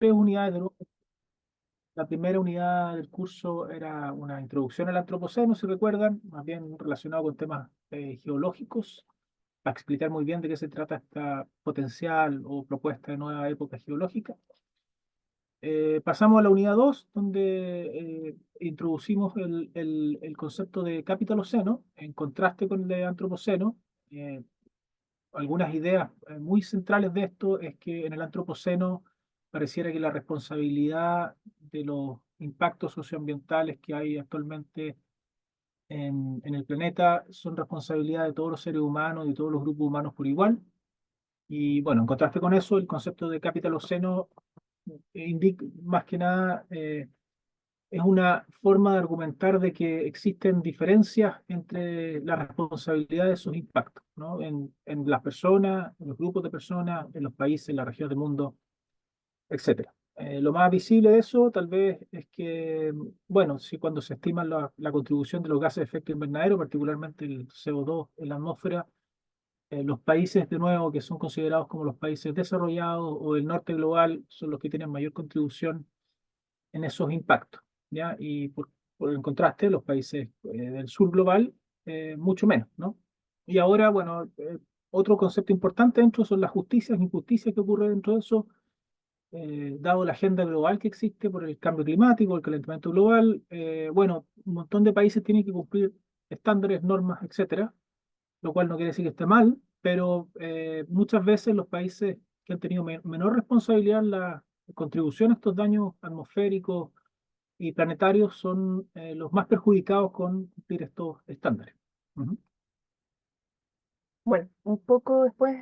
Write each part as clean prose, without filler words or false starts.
tres unidades de nuevo. La primera unidad del curso era una introducción al antropoceno, si recuerdan, más bien relacionado con temas geológicos, para explicar muy bien de qué se trata esta potencial o propuesta de nueva época geológica. Pasamos a la unidad 2 donde introducimos el concepto de capitaloceno, en contraste con el de antropoceno. Eh, Algunas ideas muy centrales de esto es que en el antropoceno pareciera que la responsabilidad de los impactos socioambientales que hay actualmente en el planeta son responsabilidad de todos los seres humanos y todos los grupos humanos por igual. Y bueno, en contraste con eso, el concepto de capitaloceno indica más que nada, es una forma de argumentar de que existen diferencias entre la responsabilidad de esos impactos, ¿no? En las personas, en los grupos de personas, en los países, en las regiones del mundo, etcétera. Lo más visible de eso tal vez es que, bueno, si cuando se estima la contribución de los gases de efecto invernadero, particularmente el CO2 en la atmósfera, los países, de nuevo, que son considerados como los países desarrollados o del norte global, son los que tienen mayor contribución en esos impactos, ¿ya? Y por el contraste, los países del sur global, mucho menos, ¿no? Y ahora, bueno, otro concepto importante dentro son las justicias e injusticias que ocurren dentro de eso, dado la agenda global que existe por el cambio climático, el calentamiento global. Bueno, un montón de países tienen que cumplir estándares, normas, etcétera, lo cual no quiere decir que esté mal, pero muchas veces los países que han tenido menor responsabilidad en la contribución a estos daños atmosféricos y planetarios son los más perjudicados con cumplir estos estándares. Ujú. Bueno, un poco después,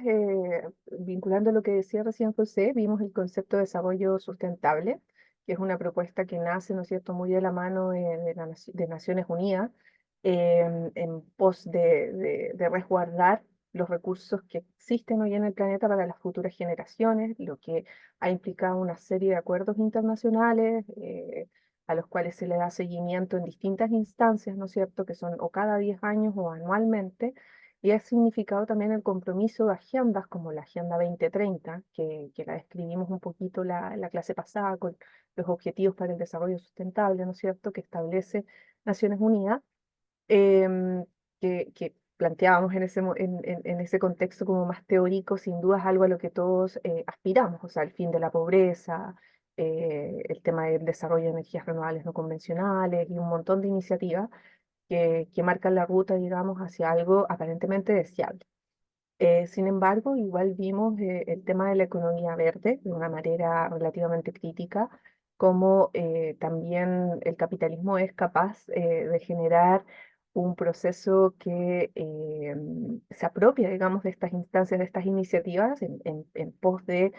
vinculando lo que decía recién José, vimos el concepto de desarrollo sustentable, que es una propuesta que nace, ¿no es cierto?, muy de la mano de Naciones Unidas, en pos de resguardar los recursos que existen hoy en el planeta para las futuras generaciones, lo que ha implicado una serie de acuerdos internacionales, a los cuales se le da seguimiento en distintas instancias, ¿no es cierto?, que son o cada 10 años o anualmente, y ha significado también el compromiso de agendas como la Agenda 2030, que la describimos un poquito la clase pasada con los Objetivos para el Desarrollo Sustentable, ¿no es cierto?, que establece Naciones Unidas, em, que planteábamos en ese contexto como más teórico, sin duda es algo a lo que todos aspiramos, o sea, el fin de la pobreza, el tema del desarrollo de energías renovables no convencionales y un montón de iniciativas que marcan la ruta, digamos, hacia algo aparentemente deseable. Sin embargo, igual vimos el tema de la economía verde de una manera relativamente crítica, como también el capitalismo es capaz de generar un proceso que se apropia, digamos, de estas instancias, de estas iniciativas, en pos de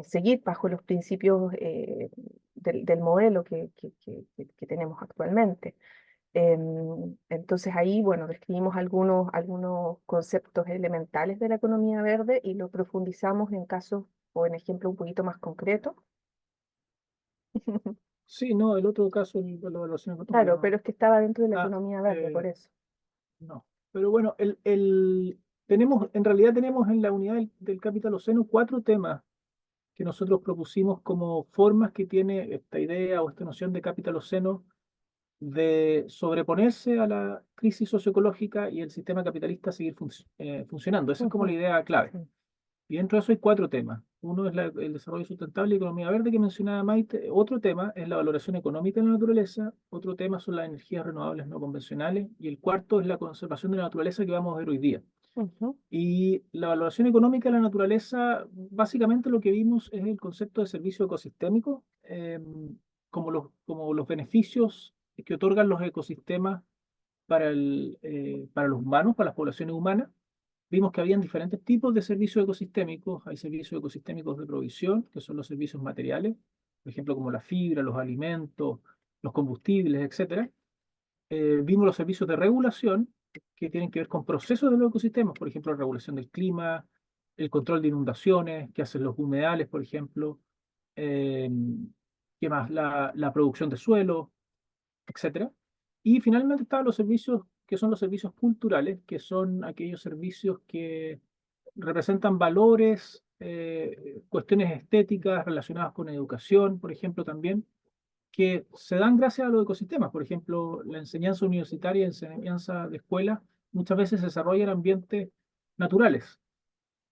seguir bajo los principios del modelo que tenemos actualmente. Entonces ahí, bueno, describimos algunos conceptos elementales de la economía verde y lo profundizamos en casos o en ejemplos un poquito más concretos. Sí, no, el otro caso, la evaluación económica, Claro, pero no. es que estaba dentro de la Ah, economía verde, por eso. no. Pero bueno, en realidad tenemos en la unidad del Capitaloceno cuatro temas que nosotros propusimos como formas que tiene esta idea o esta noción de capitaloceno de sobreponerse a la crisis socioecológica y el sistema capitalista seguir funcionando. Esa es como la Ujú, idea clave. sí. Y dentro de eso hay cuatro temas. Uno es el desarrollo sustentable y economía verde que mencionaba Maite. Otro tema es la valoración económica de la naturaleza. Otro tema son las energías renovables no convencionales. Y el cuarto es la conservación de la naturaleza que vamos a ver hoy día. Ujú, Y la valoración económica de la naturaleza, básicamente lo que vimos es el concepto de servicio ecosistémico, como los beneficios que otorgan los ecosistemas para los humanos, para las poblaciones humanas. Vimos que habían diferentes tipos de servicios ecosistémicos. Hay servicios ecosistémicos de provisión, que son los servicios materiales, por ejemplo, como la fibra, los alimentos, los combustibles, etcétera. Vimos los servicios de regulación, que tienen que ver con procesos de los ecosistemas, por ejemplo, la regulación del clima, el control de inundaciones, que hacen los humedales, por ejemplo, eh, ¿qué más? La producción de suelo, etcétera. Y finalmente estaban los servicios que son los servicios culturales, que son aquellos servicios que representan valores cuestiones estéticas relacionadas con educación, por ejemplo, también, que se dan gracias a los ecosistemas. Por ejemplo, la enseñanza universitaria, enseñanza de escuela, muchas veces se desarrolla en ambientes naturales.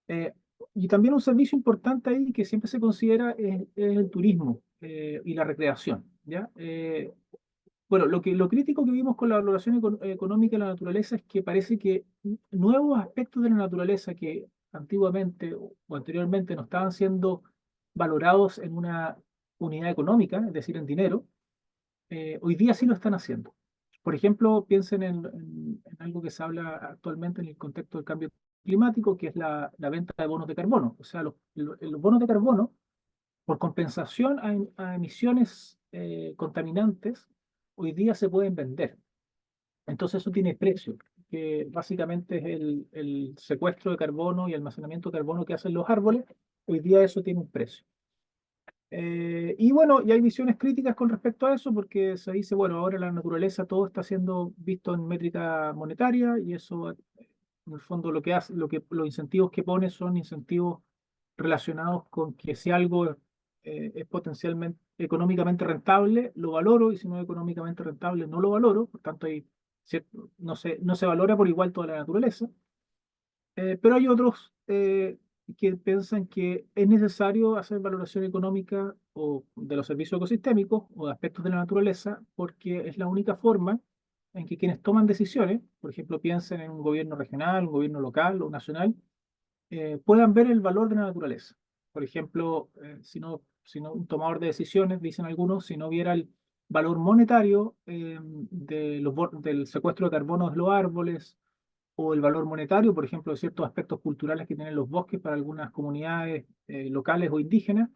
Eh, y también un servicio importante ahí que siempre se considera es el turismo y la recreación, ¿ya? Bueno, lo crítico que vimos con la valoración económica de la naturaleza es que parece que nuevos aspectos de la naturaleza que antiguamente o anteriormente no estaban siendo valorados en una unidad económica, es decir, en dinero, hoy día sí lo están haciendo. Por ejemplo, piensen en algo que se habla actualmente en el contexto del cambio climático, que es la venta de bonos de carbono. O sea, los bonos de carbono, por compensación a emisiones contaminantes, hoy día se pueden vender. Entonces eso tiene precio, que básicamente es el secuestro de carbono y almacenamiento de carbono que hacen los árboles. Hoy día eso tiene un precio. Y bueno, y hay visiones críticas con respecto a eso, porque se dice, bueno, ahora la naturaleza todo está siendo visto en métrica monetaria y eso, en el fondo, lo que hace, los incentivos que pone son incentivos relacionados con que si algo es potencialmente económicamente rentable, lo valoro, y si no es económicamente rentable, no lo valoro. Por tanto, no se valora por igual toda la naturaleza. Pero hay otros que piensan que es necesario hacer valoración económica o de los servicios ecosistémicos o de aspectos de la naturaleza, porque es la única forma en que quienes toman decisiones, por ejemplo, piensen en un gobierno regional, un gobierno local o nacional, puedan ver el valor de la naturaleza. Por ejemplo, si no un tomador de decisiones, dicen algunos, si no viera el valor monetario del secuestro de carbono de los árboles, o el valor monetario, por ejemplo, de ciertos aspectos culturales que tienen los bosques para algunas comunidades locales o indígenas,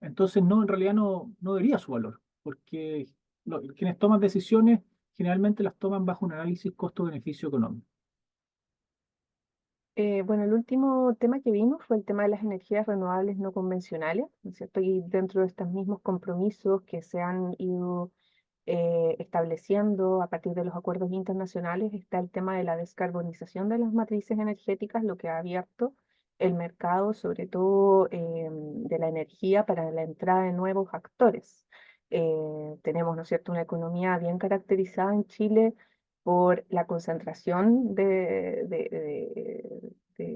entonces no, en realidad no debería su valor, porque quienes toman decisiones generalmente las toman bajo un análisis costo-beneficio económico. Bueno, el último tema que vimos fue el tema de las energías renovables no convencionales, ¿no es cierto? Y dentro de estos mismos compromisos que se han ido estableciendo a partir de los acuerdos internacionales está el tema de la descarbonización de las matrices energéticas, lo que ha abierto el mercado, sobre todo de la energía, para la entrada de nuevos actores. Tenemos, ¿no es cierto?, una economía bien caracterizada en Chile por la concentración de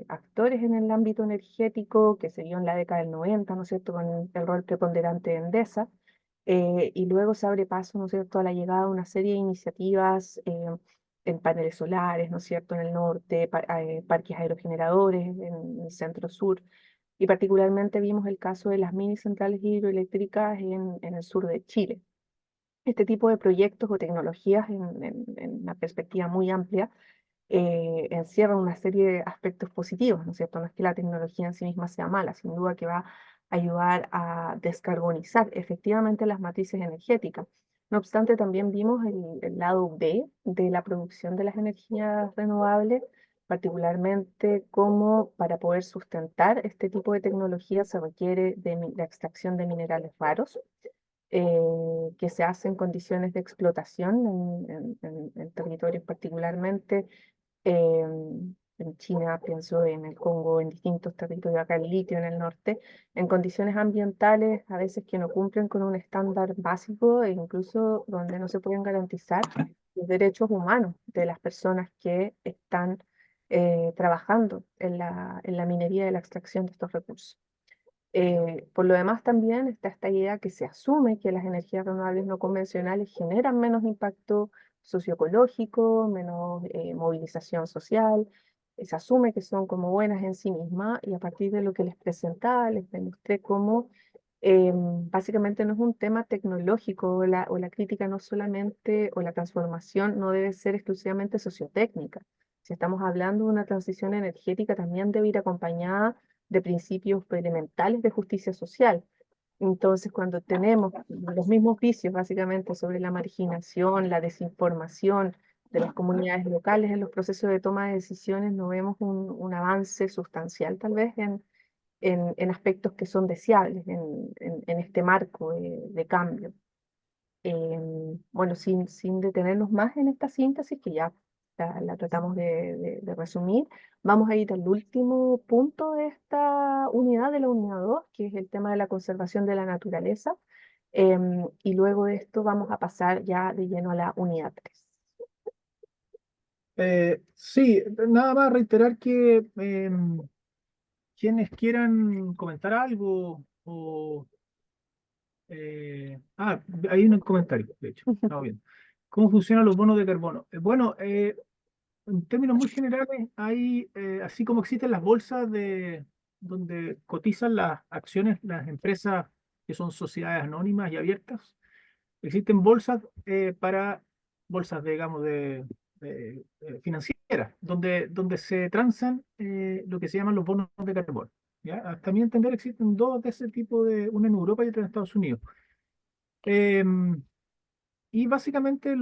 actores en el ámbito energético que se vio en la década del 90, ¿no es cierto?, con el rol preponderante de Endesa. Y luego se abre paso, ¿no es cierto?, a la llegada de una serie de iniciativas en paneles solares, ¿no es cierto?, en el norte, parques aerogeneradores en el centro sur, y particularmente vimos el caso de las mini centrales hidroeléctricas en el sur de Chile. Este tipo de proyectos o tecnologías en una perspectiva muy amplia encierra una serie de aspectos positivos, ¿no es cierto? No es que la tecnología en sí misma sea mala, sin duda que va a ayudar a descarbonizar efectivamente las matrices energéticas. No obstante, también vimos el lado B de la producción de las energías renovables, particularmente cómo para poder sustentar este tipo de tecnología se requiere de la extracción de minerales raros que se hace en condiciones de explotación en territorios particularmente eh, en China, pienso en el Congo, en distintos territorios, acá el litio en el norte, en condiciones ambientales a veces que no cumplen con un estándar básico e incluso donde no se pueden garantizar los derechos humanos de las personas que están trabajando en la minería y la extracción de estos recursos. Por lo demás, también está esta idea que se asume que las energías renovables no convencionales generan menos impacto socioecológico, menos movilización social. Se asume que son como buenas en sí mismas y a partir de lo que les presentaba, les demostré cómo básicamente no es un tema tecnológico o la crítica no solamente o la transformación no debe ser exclusivamente sociotécnica. Si estamos hablando de una transición energética, también debe ir acompañada de principios elementales de justicia social. Entonces, cuando tenemos los mismos vicios, básicamente, sobre la marginación, la desinformación de las comunidades locales en los procesos de toma de decisiones, no vemos un avance sustancial, tal vez, en aspectos que son deseables en este marco de cambio. Bueno, sin detenernos más en esta síntesis, que ya la tratamos de resumir. Vamos a ir al último punto de esta unidad, de la unidad 2, que es el tema de la conservación de la naturaleza. Y luego de esto vamos a pasar ya de lleno a la unidad 3. Sí, nada más reiterar que quienes quieran comentar algo o... hay un comentario, de hecho, estaba bien. ¿Cómo funcionan los bonos de carbono? Bueno, en términos muy generales, hay, así como existen las bolsas donde cotizan las acciones, las empresas que son sociedades anónimas y abiertas, existen bolsas para bolsas, digamos, financieras, donde se transan lo que se llaman los bonos de carbono. ¿Ya? Hasta mi entender existen dos de ese tipo, una en Europa y otra en Estados Unidos. Em, y básicamente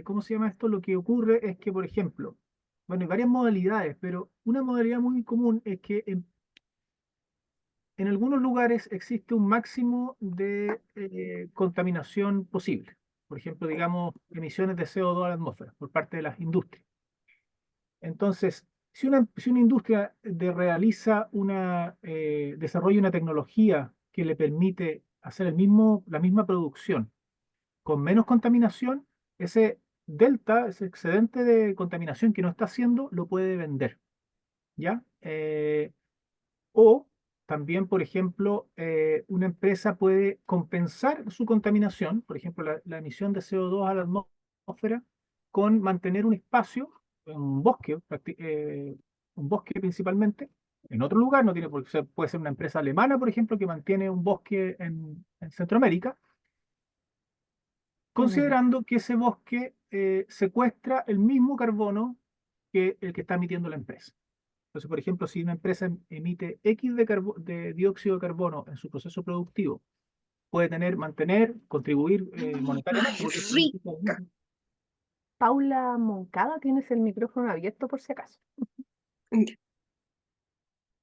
¿cómo se llama esto? Lo que ocurre es que, por ejemplo, bueno, hay varias modalidades, pero una modalidad muy común es que en algunos lugares existe un máximo de contaminación posible. Por ejemplo, digamos, emisiones de CO2 a la atmósfera por parte de las industrias. Entonces, si una industria realiza desarrolla una tecnología que le permite hacer la misma producción con menos contaminación, ese delta, ese excedente de contaminación que no está haciendo, lo puede vender, ¿ya? O también, por ejemplo, una empresa puede compensar su contaminación, por ejemplo, la emisión de CO2 a la atmósfera, con mantener un espacio, un bosque principalmente, en otro lugar, no tiene por qué ser, puede ser una empresa alemana, por ejemplo, que mantiene un bosque en Centroamérica, Mm. considerando que ese bosque secuestra el mismo carbono que el que está emitiendo la empresa. Entonces, por ejemplo, si una empresa emite X de dióxido de carbono en su proceso productivo, puede mantener, contribuir monetariamente, Ay, porque eso significa lo rica. mismo. Paula Moncada, tienes el micrófono abierto por si acaso.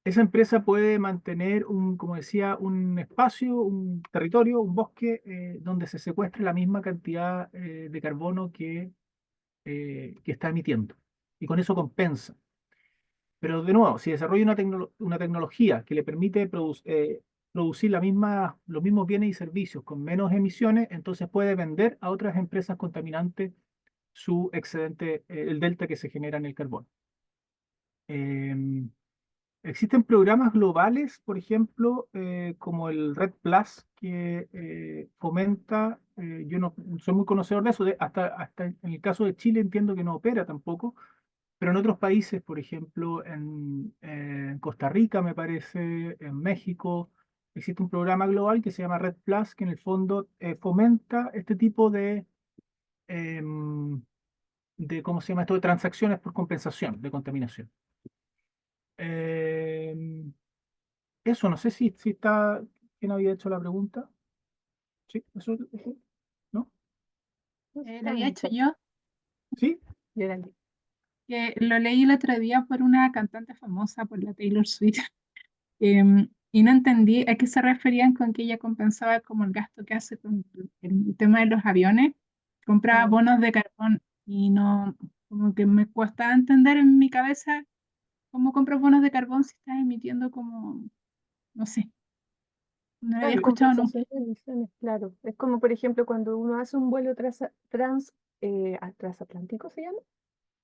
Esa empresa puede mantener como decía, un espacio, un territorio, un bosque, donde se secuestre la misma cantidad de carbono que está emitiendo. Y con eso compensa. Pero de nuevo, si desarrolla una tecnología que le permite producir los mismos bienes y servicios con menos emisiones, entonces puede vender a otras empresas contaminantes su excedente, el delta que se genera en el carbón. Em, Existen programas globales, por ejemplo, como el Red Plus, que fomenta, yo no soy muy conocedor de eso, hasta en el caso de Chile entiendo que no opera tampoco, pero en otros países, por ejemplo, en Costa Rica, me parece, en México, existe un programa global que se llama Red Plus, que en el fondo fomenta este tipo em, ¿cómo se llama esto? De transacciones por compensación de contaminación. Em, Eso, no sé si está, ¿quién había hecho la pregunta? Sí, eso, ¿no? Lo había hecho yo, ¿Sí? Geraldine. que lo leí el otro día por una cantante famosa, por la Taylor Swift, y no entendí a qué se referían con que ella compensaba como el gasto que hace con el tema de los aviones, compraba Mm. bonos de carbón y no, como que me cuesta entender en mi cabeza cómo compras bonos de carbón si estás emitiendo como, no sé, no lo había Claro, escuchado nunca. compensación de emisiones, claro. Es como, por ejemplo, cuando uno hace un vuelo transatlántico, ¿se llama?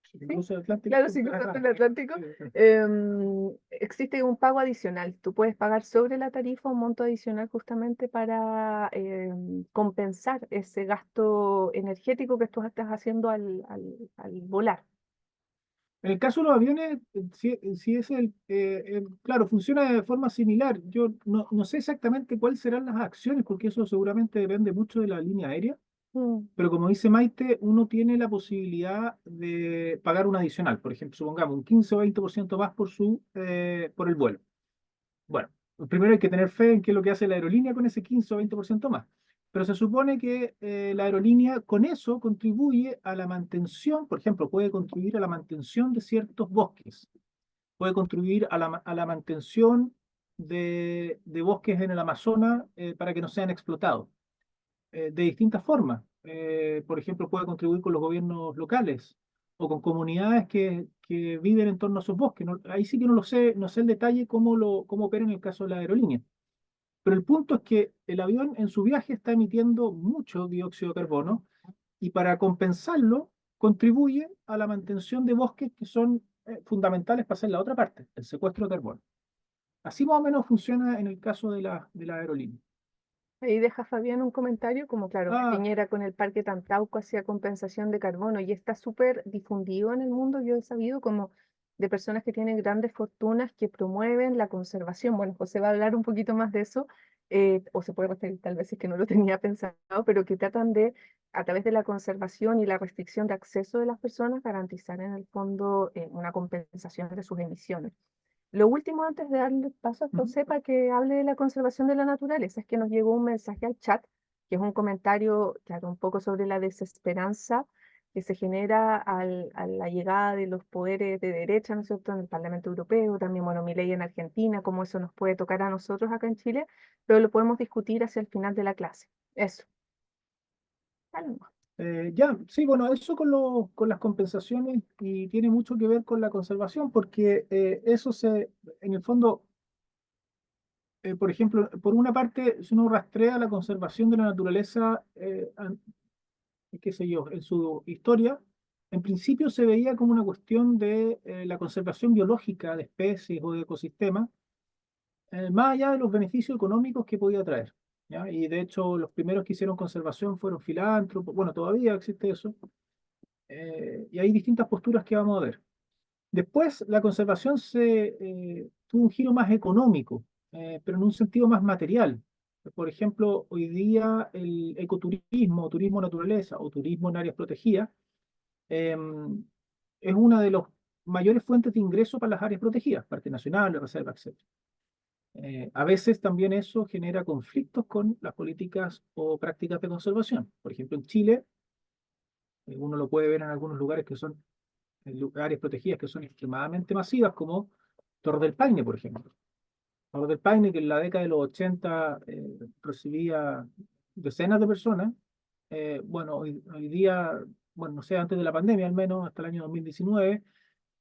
Si te Sí, cruza el Atlántico. claro, si cruzas el Sí, Atlántico, sí, sí. existe un pago adicional. Tú puedes pagar sobre la tarifa un monto adicional justamente para compensar ese gasto energético que tú estás haciendo al volar. En el caso de los aviones, sí claro, funciona de forma similar. Yo no sé exactamente cuáles serán las acciones, porque eso seguramente depende mucho de la línea aérea, Mm. pero como dice Maite, uno tiene la posibilidad de pagar un adicional, por ejemplo, supongamos un 15 o 20% más por el vuelo. Bueno, primero hay que tener fe en qué es lo que hace la aerolínea con ese 15 o 20% más. Pero se supone que la aerolínea con eso contribuye a la mantención, por ejemplo, puede contribuir a la mantención de ciertos bosques, puede contribuir a la mantención de bosques en el Amazonas para que no sean explotados, de distintas formas. por ejemplo, puede contribuir con los gobiernos locales o con comunidades que viven en torno a sus bosques. Ahí sí que no lo sé, no sé el detalle cómo opera en el caso de la aerolínea. Pero el punto es que el avión en su viaje está emitiendo mucho dióxido de carbono y para compensarlo contribuye a la mantención de bosques que son fundamentales para hacer la otra parte, el secuestro de carbono. Así más o menos funciona en el caso de la aerolínea. Ahí deja Fabián un comentario, como claro, Ah, Piñera con el Parque Tantauco hacía compensación de carbono y está súper difundido en el mundo, yo he sabido como de personas que tienen grandes fortunas que promueven la conservación. Bueno, José va a hablar un poquito más de eso, o se puede referir tal vez si es que no lo tenía pensado, pero que tratan de, a través de la conservación y la restricción de acceso de las personas, garantizar en el fondo una compensación de sus emisiones. Lo último, antes de darle paso a ujú. José para que hable de la conservación de la naturaleza, es que nos llegó un mensaje al chat, que es un comentario, claro, un poco sobre la desesperanza que se genera a la llegada de los poderes de derecha, ¿no es cierto?, en el Parlamento Europeo, también, bueno, Milei en Argentina, cómo eso nos puede tocar a nosotros acá en Chile, pero lo podemos discutir hacia el final de la clase. Eso. Dale nomás. Ya, sí, bueno, eso con las compensaciones y tiene mucho que ver con la conservación, porque en el fondo, por ejemplo, por una parte, si uno rastrea la conservación de la naturaleza, qué sé yo, en su historia, en principio se veía como una cuestión de la conservación biológica de especies o de ecosistemas, más allá de los beneficios económicos que podía traer. ¿Ya? Y de hecho, los primeros que hicieron conservación fueron filántropos, bueno, todavía existe eso, y hay distintas posturas que vamos a ver. Después, la conservación tuvo un giro más económico, pero en un sentido más material. Por ejemplo, hoy día el ecoturismo, turismo naturaleza o turismo en áreas protegidas eh, es una de las mayores fuentes de ingreso para las áreas protegidas, parques nacionales, reservas, etc. A veces también eso genera conflictos con las políticas o prácticas de conservación. Por ejemplo, en Chile, uno lo puede ver en algunos lugares que son áreas protegidas que son extremadamente masivas, como Torre del Paine, por ejemplo. Torre del Paine, que en la década de los 80 recibía decenas de personas, bueno, hoy día, bueno, no sé, antes de la pandemia al menos, hasta el año 2019,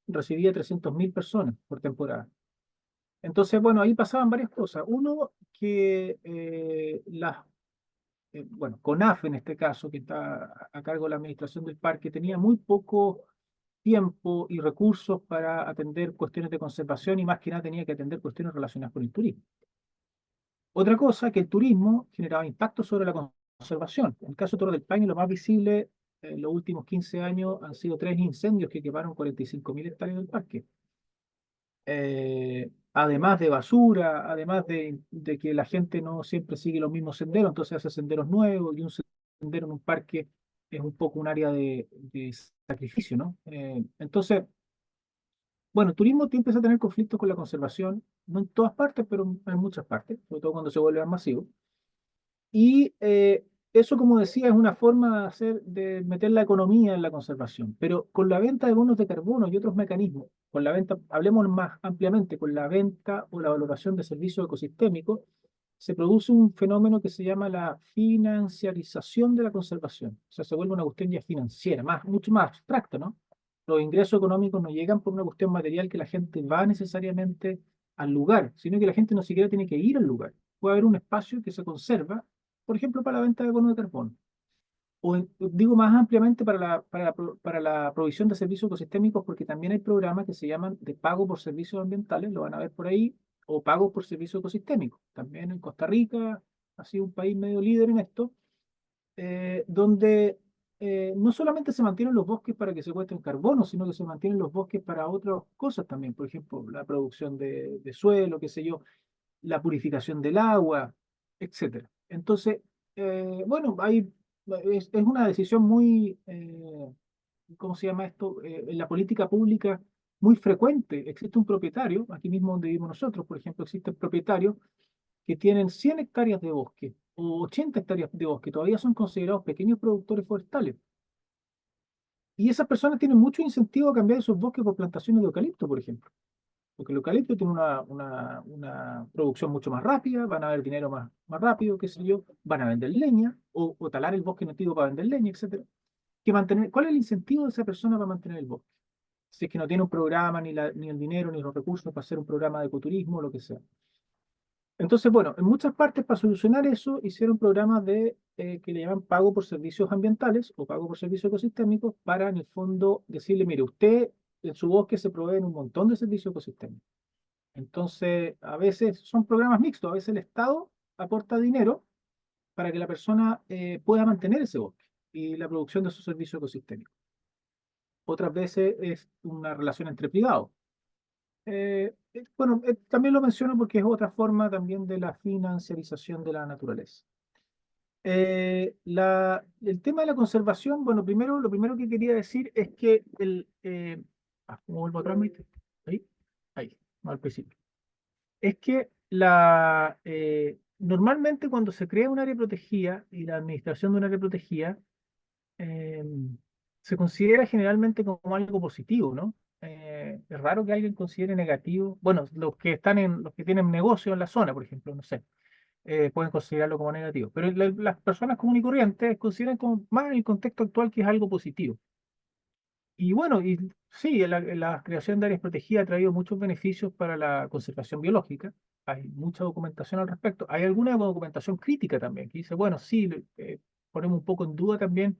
recibía 300.000 personas por temporada. Entonces, bueno, ahí pasaban varias cosas. Uno, que bueno, CONAF en este caso, que está a cargo de la administración del parque, tenía muy poco tiempo y recursos para atender cuestiones de conservación y más que nada tenía que atender cuestiones relacionadas con el turismo. Otra cosa, que el turismo generaba impacto sobre la conservación. En el caso de Torre del Paine, lo más visible en los últimos 15 años han sido 3 incendios que quemaron 45.000 hectáreas del parque. Además de basura, además de que la gente no siempre sigue los mismos senderos, entonces hace senderos nuevos y un sendero en un parque es un poco un área de sacrificio, ¿no? Entonces, bueno, el turismo empieza a tener conflictos con la conservación, no en todas partes, pero en muchas partes, sobre todo cuando se vuelve más masivo. Y eso, como decía, es una forma de meter la economía en la conservación. Pero con la venta de bonos de carbono y otros mecanismos, con la venta, hablemos más ampliamente, con la venta o la valoración de servicios ecosistémicos, se produce un fenómeno que se llama la financiarización de la conservación. O sea, se vuelve una cuestión ya financiera, mucho más abstracta, ¿no? Los ingresos económicos no llegan por una cuestión material que la gente va necesariamente al lugar, sino que la gente no siquiera tiene que ir al lugar. Puede haber un espacio que se conserva, por ejemplo, para la venta de bonos de carbono. O digo más ampliamente para la provisión de servicios ecosistémicos, porque también hay programas que se llaman de pago por servicios ambientales, lo van a ver por ahí, o pago por servicios ecosistémicos. También en Costa Rica ha sido un país medio líder en esto, donde no solamente se mantienen los bosques para que secuestren carbono, sino que se mantienen los bosques para otras cosas también, por ejemplo, la producción de suelo, qué sé yo, la purificación del agua, etcétera. Entonces, bueno, es una decisión muy, ¿cómo se llama esto? En la política pública muy frecuente. Existe un propietario, aquí mismo donde vivimos nosotros, por ejemplo, existen propietarios que tienen 100 hectáreas de bosque o 80 hectáreas de bosque, todavía son considerados pequeños productores forestales. Y esas personas tienen mucho incentivo a cambiar esos bosques por plantaciones de eucalipto, por ejemplo, porque el eucalipto tiene una producción mucho más rápida, van a haber dinero más rápido, qué sé yo, van a vender leña o talar el bosque nativo para vender leña, etcétera. Que mantener, ¿cuál es el incentivo de esa persona para mantener el bosque? Si es que no tiene un programa, ni el dinero, ni los recursos para hacer un programa de ecoturismo, o lo que sea. Entonces, bueno, en muchas partes para solucionar eso hicieron programas que le llaman pago por servicios ambientales o pago por servicios ecosistémicos para, en el fondo, decirle, mire, usted en su bosque se proveen un montón de servicios ecosistémicos. Entonces, a veces son programas mixtos, a veces el Estado aporta dinero para que la persona pueda mantener ese bosque y la producción de esos servicios ecosistémicos. Otras veces es una relación entre privados. Bueno, también lo menciono porque es otra forma también de la financiarización de la naturaleza. El tema de la conservación, bueno, lo primero que quería decir es que ¿cómo vuelvo atrás, Maite? Ahí, no, al principio. Es que normalmente cuando se crea un área protegida y la administración de un área protegida, eh, se considera generalmente como algo positivo, ¿no? Es raro que alguien considere negativo. Bueno, los que tienen negocio en la zona, por ejemplo, no sé, pueden considerarlo como negativo. Pero las personas comunes y corrientes consideran como más en el contexto actual que es algo positivo. Y bueno, y sí, la creación de áreas protegidas ha traído muchos beneficios para la conservación biológica. Hay mucha documentación al respecto. Hay alguna documentación crítica también, que dice, bueno, sí, ponemos un poco en duda también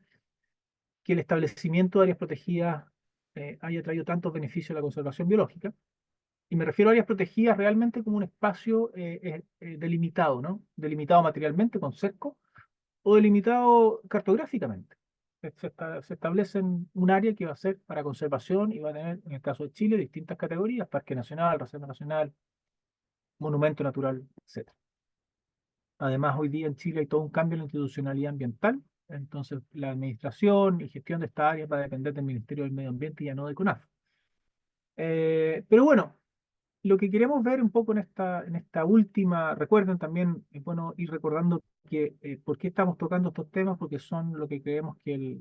que el establecimiento de áreas protegidas haya traído tantos beneficios a la conservación biológica. Y me refiero a áreas protegidas realmente como un espacio delimitado, ¿no? Delimitado materialmente con cerco o delimitado cartográficamente. Se establece un área que va a ser para conservación y va a tener, en el caso de Chile, distintas categorías: Parque Nacional, Reserva Nacional, Monumento Natural, etc. Además, hoy día en Chile hay todo un cambio en la institucionalidad ambiental, entonces la administración y gestión de esta área va a depender del Ministerio del Medio Ambiente y ya no de CONAF. Pero bueno, lo que queremos ver un poco en esta última, recuerden también, es bueno ir recordando que por qué estamos tocando estos temas, porque son lo que creemos que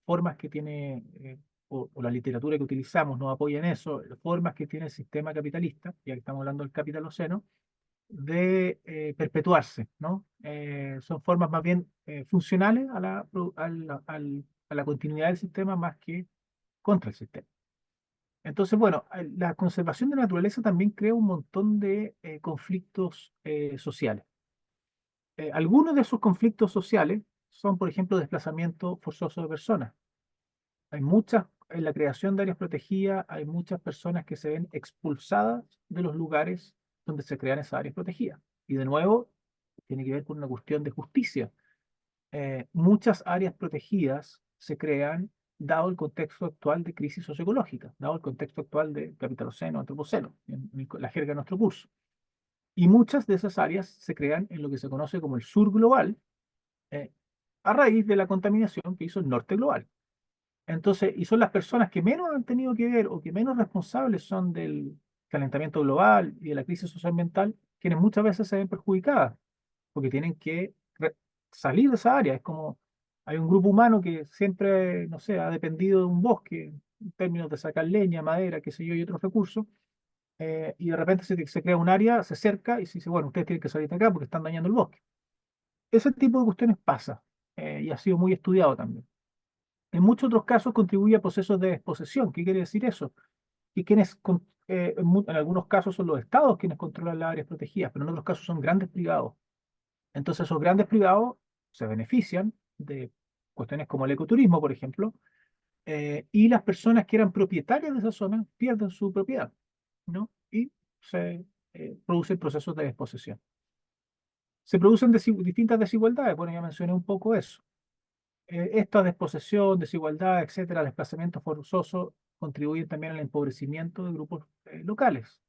formas que tiene, o la literatura que utilizamos nos apoya en eso, formas que tiene el sistema capitalista, ya que estamos hablando del capitaloceno, de perpetuarse, ¿no? Son formas más bien funcionales a la continuidad del sistema más que contra el sistema. Entonces, bueno, la conservación de la naturaleza también crea un montón de conflictos sociales. Algunos de esos conflictos sociales son, por ejemplo, desplazamiento forzoso de personas. En la creación de áreas protegidas, hay muchas personas que se ven expulsadas de los lugares donde se crean esas áreas protegidas. Y de nuevo, tiene que ver con una cuestión de justicia. Muchas áreas protegidas se crean dado el contexto actual de crisis socioecológica, dado el contexto actual de capitaloceno, antropoceno, en la jerga de nuestro curso. Y muchas de esas áreas se crean en lo que se conoce como el sur global, eh, a raíz de la contaminación que hizo el norte global. Entonces, y son las personas que menos han tenido que ver o que menos responsables son del calentamiento global y de la crisis socioambiental, quienes muchas veces se ven perjudicadas, porque tienen que salir de esa área. Es como hay un grupo humano que siempre, no sé, ha dependido de un bosque en términos de sacar leña, madera, qué sé yo, y otros recursos, y de repente se crea un área, se cerca y se dice, bueno, ustedes tienen que salir de acá porque están dañando el bosque. Ese tipo de cuestiones pasa, y ha sido muy estudiado también. En muchos otros casos contribuye a procesos de desposesión. ¿Qué quiere decir eso? Y en algunos casos son los estados quienes controlan las áreas protegidas, pero en otros casos son grandes privados. Entonces esos grandes privados se benefician de cuestiones como el ecoturismo, por ejemplo, y las personas que eran propietarias de esa zona pierden su propiedad, ¿no? Y se producen procesos de desposesión. Se producen distintas desigualdades, bueno, ya mencioné un poco eso. Esta desposesión, desigualdad, etcétera, desplazamiento forzoso, contribuyen también al empobrecimiento de grupos locales.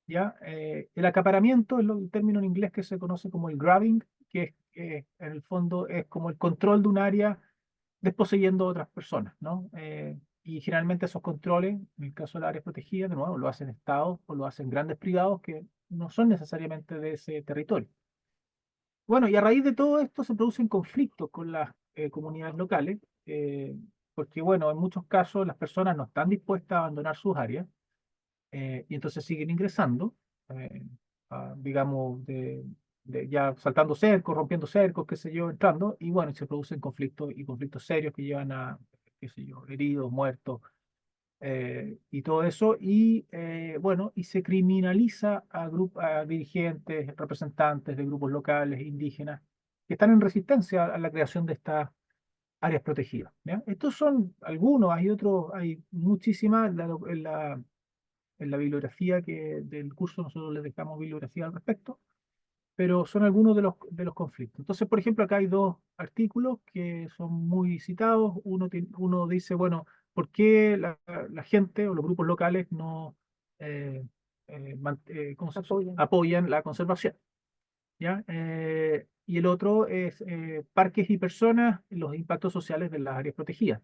¿Ya? El acaparamiento es el término en inglés que se conoce como el grabbing, que en el fondo es como el control de un área desposeyendo a otras personas, ¿no? Y generalmente esos controles, en el caso de las áreas protegidas, de nuevo, lo hacen estados o lo hacen grandes privados que no son necesariamente de ese territorio. Bueno, y a raíz de todo esto se producen conflictos con las comunidades locales, porque, bueno, en muchos casos las personas no están dispuestas a abandonar sus áreas, y entonces siguen ingresando, digamos, ya saltando cercos, rompiendo cercos, qué sé yo, entrando, y bueno, y se producen conflictos y conflictos serios que llevan a, qué sé yo, heridos, muertos, y todo eso, y bueno, y se criminaliza a dirigentes, representantes de grupos locales, indígenas, que están en resistencia a la creación de estas áreas protegidas. ¿Ya? Estos son algunos, hay otros, hay muchísimas. En la bibliografía del curso nosotros les dejamos bibliografía al respecto, pero son algunos de los conflictos. Entonces, por ejemplo, acá hay dos artículos que son muy citados. Uno dice, bueno, ¿por qué la gente o los grupos locales no eh, ¿cómo se dice? Apoyan. Apoyan la conservación? ¿Ya? Y el otro es parques y personas, los impactos sociales de las áreas protegidas.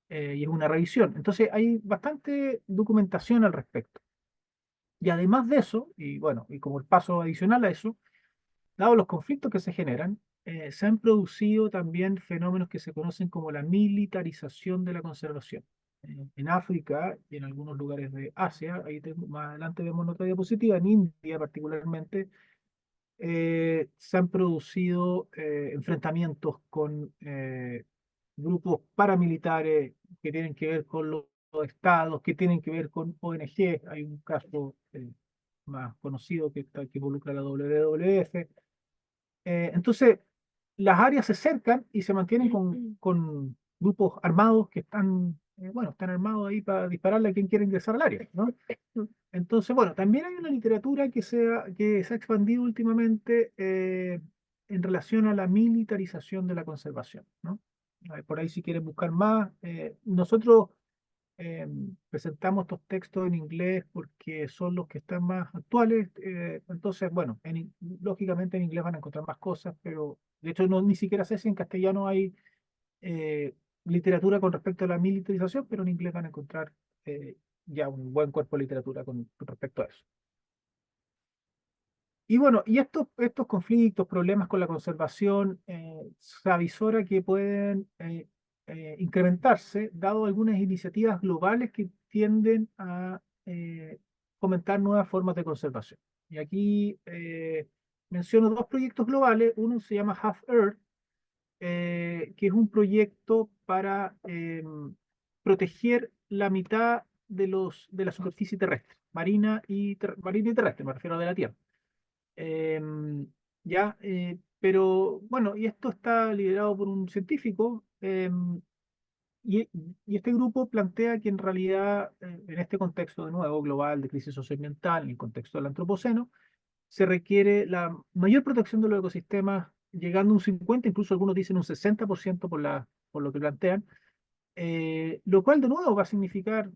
Y es una revisión. Entonces, hay bastante documentación al respecto. Y además de eso, y bueno, y como el paso adicional a eso, dado los conflictos que se generan, se han producido también fenómenos que se conocen como la militarización de la conservación. En África y en algunos lugares de Asia, más adelante vemos en otra diapositiva, en India particularmente, se han producido enfrentamientos con grupos paramilitares que tienen que ver con los estados, que tienen que ver con ONG. Hay un caso más conocido que involucra a la WWF. Entonces, las áreas se cercan y se mantienen con grupos armados que están, bueno, están armados ahí para dispararle a quien quiera ingresar al área, ¿no? Entonces, bueno, también hay una literatura que se ha expandido últimamente en relación a la militarización de la conservación, ¿no? Por ahí si quieren buscar más, nosotros presentamos estos textos en inglés porque son los que están más actuales. Entonces, bueno, lógicamente en inglés van a encontrar más cosas, pero de hecho no, ni siquiera sé si en castellano hay eh, literatura con respecto a la militarización, pero en inglés van a encontrar ya un buen cuerpo de literatura con respecto a eso. Y bueno, y estos conflictos, problemas con la conservación, se avisora que pueden incrementarse, dado algunas iniciativas globales que tienden a fomentar nuevas formas de conservación. Y aquí menciono dos proyectos globales. Uno se llama Half Earth, que es un proyecto para proteger la mitad de la superficie terrestre, marina y terrestre, me refiero a de la Tierra. Ya, pero bueno, y esto está liderado por un científico, y este grupo plantea que en realidad, en este contexto de nuevo global de crisis socioambiental, en el contexto del antropoceno, se requiere la mayor protección de los ecosistemas, llegando a un 50, incluso algunos dicen un 60% por lo que plantean, lo cual de nuevo va a significar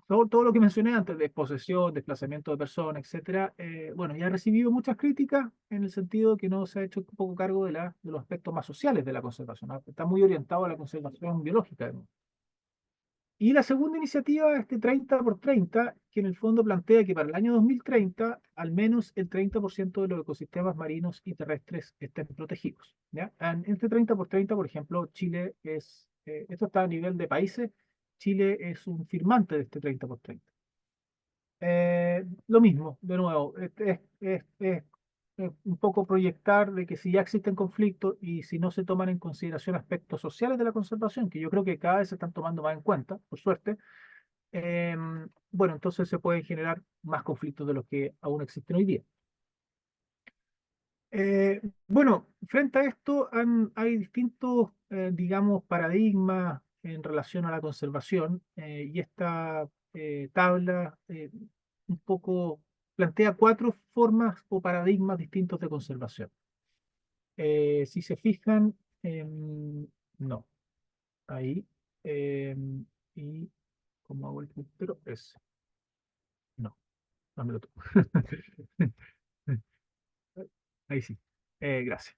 todo lo que mencioné antes, desposesión, desplazamiento de personas, etcétera. Bueno, ya ha recibido muchas críticas en el sentido que no se ha hecho un poco cargo de los aspectos más sociales de la conservación, ¿no? Está muy orientado a la conservación biológica. ¿No? Y la segunda iniciativa, este 30 por 30, que en el fondo plantea que para el año 2030 al menos el 30% de los ecosistemas marinos y terrestres estén protegidos. ¿Ya? En este 30 por 30, por ejemplo, Chile esto está a nivel de países, Chile es un firmante de este 30 por 30. Lo mismo, de nuevo, es un poco proyectar de que si ya existen conflictos y si no se toman en consideración aspectos sociales de la conservación, que yo creo que cada vez se están tomando más en cuenta, por suerte, eh, bueno, entonces se pueden generar más conflictos de los que aún existen hoy día. Bueno, frente a esto hay distintos, digamos, paradigmas en relación a la conservación, y esta tabla un poco plantea cuatro formas o paradigmas distintos de conservación. Si se fijan, no, ahí, y como hago el puntero, no, dámelo tú. Ahí sí, gracias.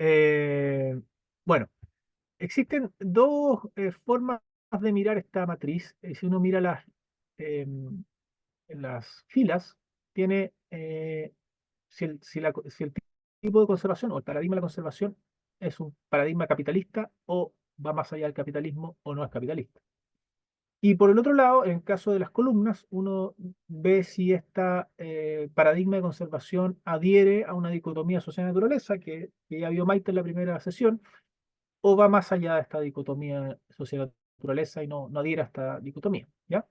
Eh, bueno. Existen dos formas de mirar esta matriz. Si uno mira las filas, tiene si el tipo de conservación o el paradigma de la conservación es un paradigma capitalista o va más allá del capitalismo o no es capitalista. Y por el otro lado, en el caso de las columnas, uno ve si este paradigma de conservación adhiere a una dicotomía sociedad-naturaleza, que ya vio Maite en la primera sesión, o va más allá de esta dicotomía sociedad-naturaleza y no adhiere a esta dicotomía, ¿ya?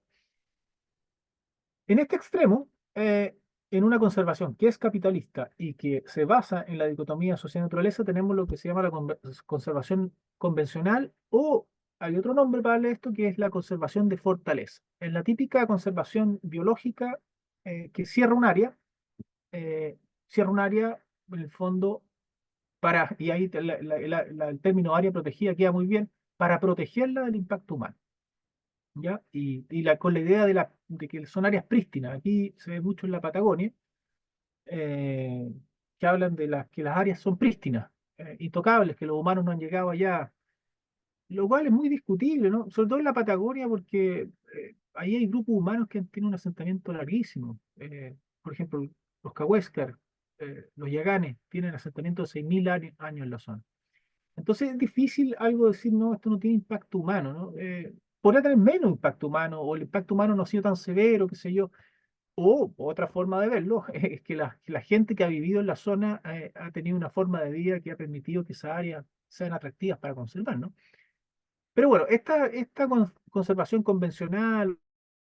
En este extremo, en una conservación que es capitalista y que se basa en la dicotomía sociedad-naturaleza, tenemos lo que se llama la conservación convencional, o hay otro nombre para darle esto, que es la conservación de fortaleza. En la típica conservación biológica, que eh, cierra un área, en el fondo, y ahí el término área protegida queda muy bien, para protegerla del impacto humano. ¿Ya? Con la idea de que son áreas prístinas. Aquí se ve mucho en la Patagonia, eh, que hablan de que las áreas son prístinas, intocables, que los humanos no han llegado allá, lo cual es muy discutible, ¿no? Sobre todo en la Patagonia, porque ahí hay grupos humanos que han tenido un asentamiento larguísimo. Por ejemplo, los Cahuéscar, los Yaganes, tienen asentamiento de 6.000 años en la zona. Entonces es difícil algo decir, no, esto no tiene impacto humano, ¿no? Podría tener menos impacto humano, o el impacto humano no ha sido tan severo, qué sé yo. O otra forma de verlo es que la gente que ha vivido en la zona ha tenido una forma de vida que ha permitido que esas áreas sean atractivas para conservar, ¿no? Pero bueno, esta conservación convencional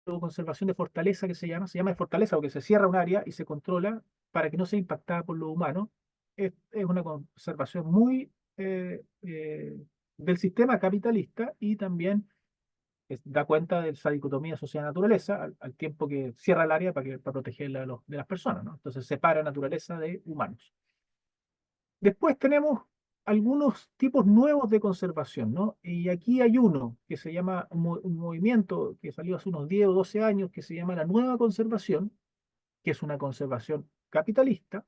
o conservación de fortaleza que se llama de fortaleza porque se cierra un área y se controla para que no sea impactada por lo humano, es una conservación muy del sistema capitalista, y también da cuenta de esa dicotomía sociedad-naturaleza al tiempo que cierra el área para protegerla de las personas, ¿no? Entonces separa naturaleza de humanos. Después tenemos algunos tipos nuevos de conservación, ¿no? Y aquí hay uno que se llama un movimiento que salió hace unos 10 o 12 años, que se llama la nueva conservación, que es una conservación capitalista,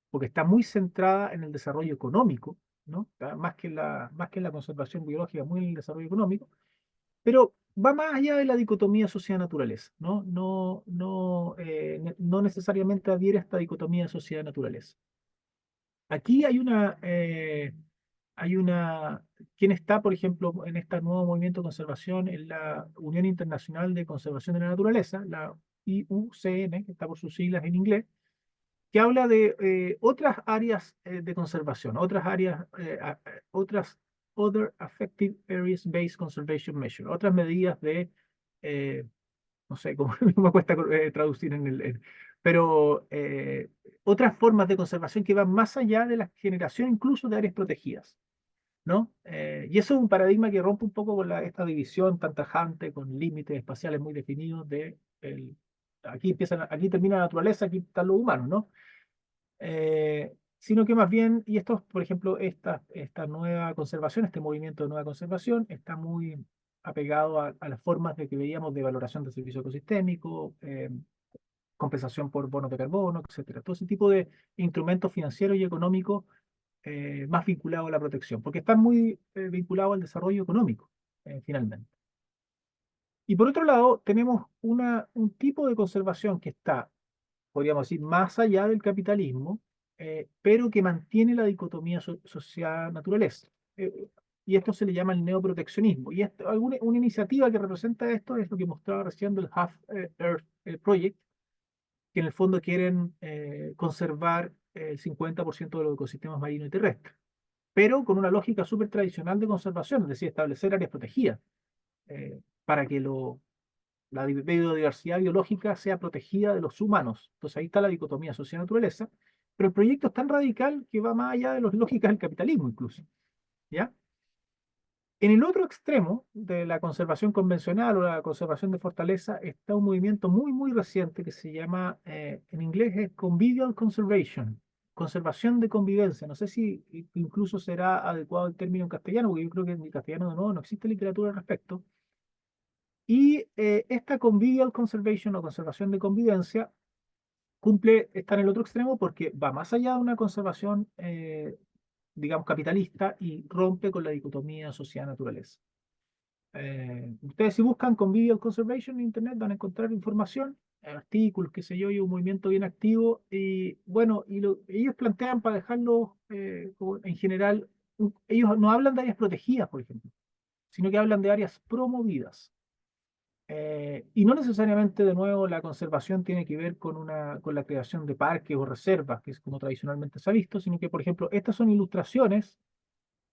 porque está muy centrada en el desarrollo económico, ¿no? Está más que en la conservación biológica, muy en el desarrollo económico, pero va más allá de la dicotomía sociedad-naturaleza, ¿no? No necesariamente adhiere a esta dicotomía sociedad-naturaleza. Aquí quien está, por ejemplo, en este nuevo movimiento de conservación, en la Unión Internacional de Conservación de la Naturaleza, la IUCN, que está por sus siglas en inglés, que habla de otras áreas de conservación, Other Affected Areas Based Conservation Measure, otras medidas eh, no sé cómo me cuesta traducir pero otras formas de conservación que van más allá de la generación incluso de áreas protegidas, ¿no? Y eso es un paradigma que rompe un poco con esta división tan tajante, con límites espaciales muy definidos aquí termina la naturaleza, aquí están los humanos, ¿no? Sino que más bien, y esto, por ejemplo, esta nueva conservación, este movimiento de nueva conservación, está muy apegado a las formas de que veíamos de valoración del servicio ecosistémico, compensación por bonos de carbono, etcétera. Todo ese tipo de instrumentos financieros y económicos más vinculados a la protección, porque están muy vinculados al desarrollo económico, finalmente. Y por otro lado, tenemos un tipo de conservación que está, podríamos decir, más allá del capitalismo, pero que mantiene la dicotomía sociedad-naturaleza. Y esto se le llama el neoproteccionismo. Y una iniciativa que representa esto es lo que mostraba recién del Half Earth Project, que en el fondo quieren conservar el 50% de los ecosistemas marinos y terrestres, pero con una lógica súper tradicional de conservación, es decir, establecer áreas protegidas para que la biodiversidad biológica sea protegida de los humanos. Entonces ahí está la dicotomía sociedad-naturaleza, pero el proyecto es tan radical que va más allá de las lógicas del capitalismo incluso, ¿ya? En el otro extremo de la conservación convencional o la conservación de fortaleza está un movimiento muy, muy reciente que se llama, en inglés es Convivial Conservation, conservación de convivencia. No sé si incluso será adecuado el término en castellano, porque yo creo que en castellano no existe literatura al respecto. Y esta Convivial Conservation o conservación de convivencia está en el otro extremo porque va más allá de una conservación, digamos, capitalista, y rompe con la dicotomía sociedad-naturaleza. Ustedes si buscan Convivial Conservation en Internet van a encontrar información, artículos, qué sé yo, y un movimiento bien activo. Y bueno, ellos plantean, para dejarlo en general, ellos no hablan de áreas protegidas, por ejemplo, sino que hablan de áreas promovidas. Y no necesariamente, de nuevo, la conservación tiene que ver con la creación de parques o reservas, que es como tradicionalmente se ha visto, sino que, por ejemplo, estas son ilustraciones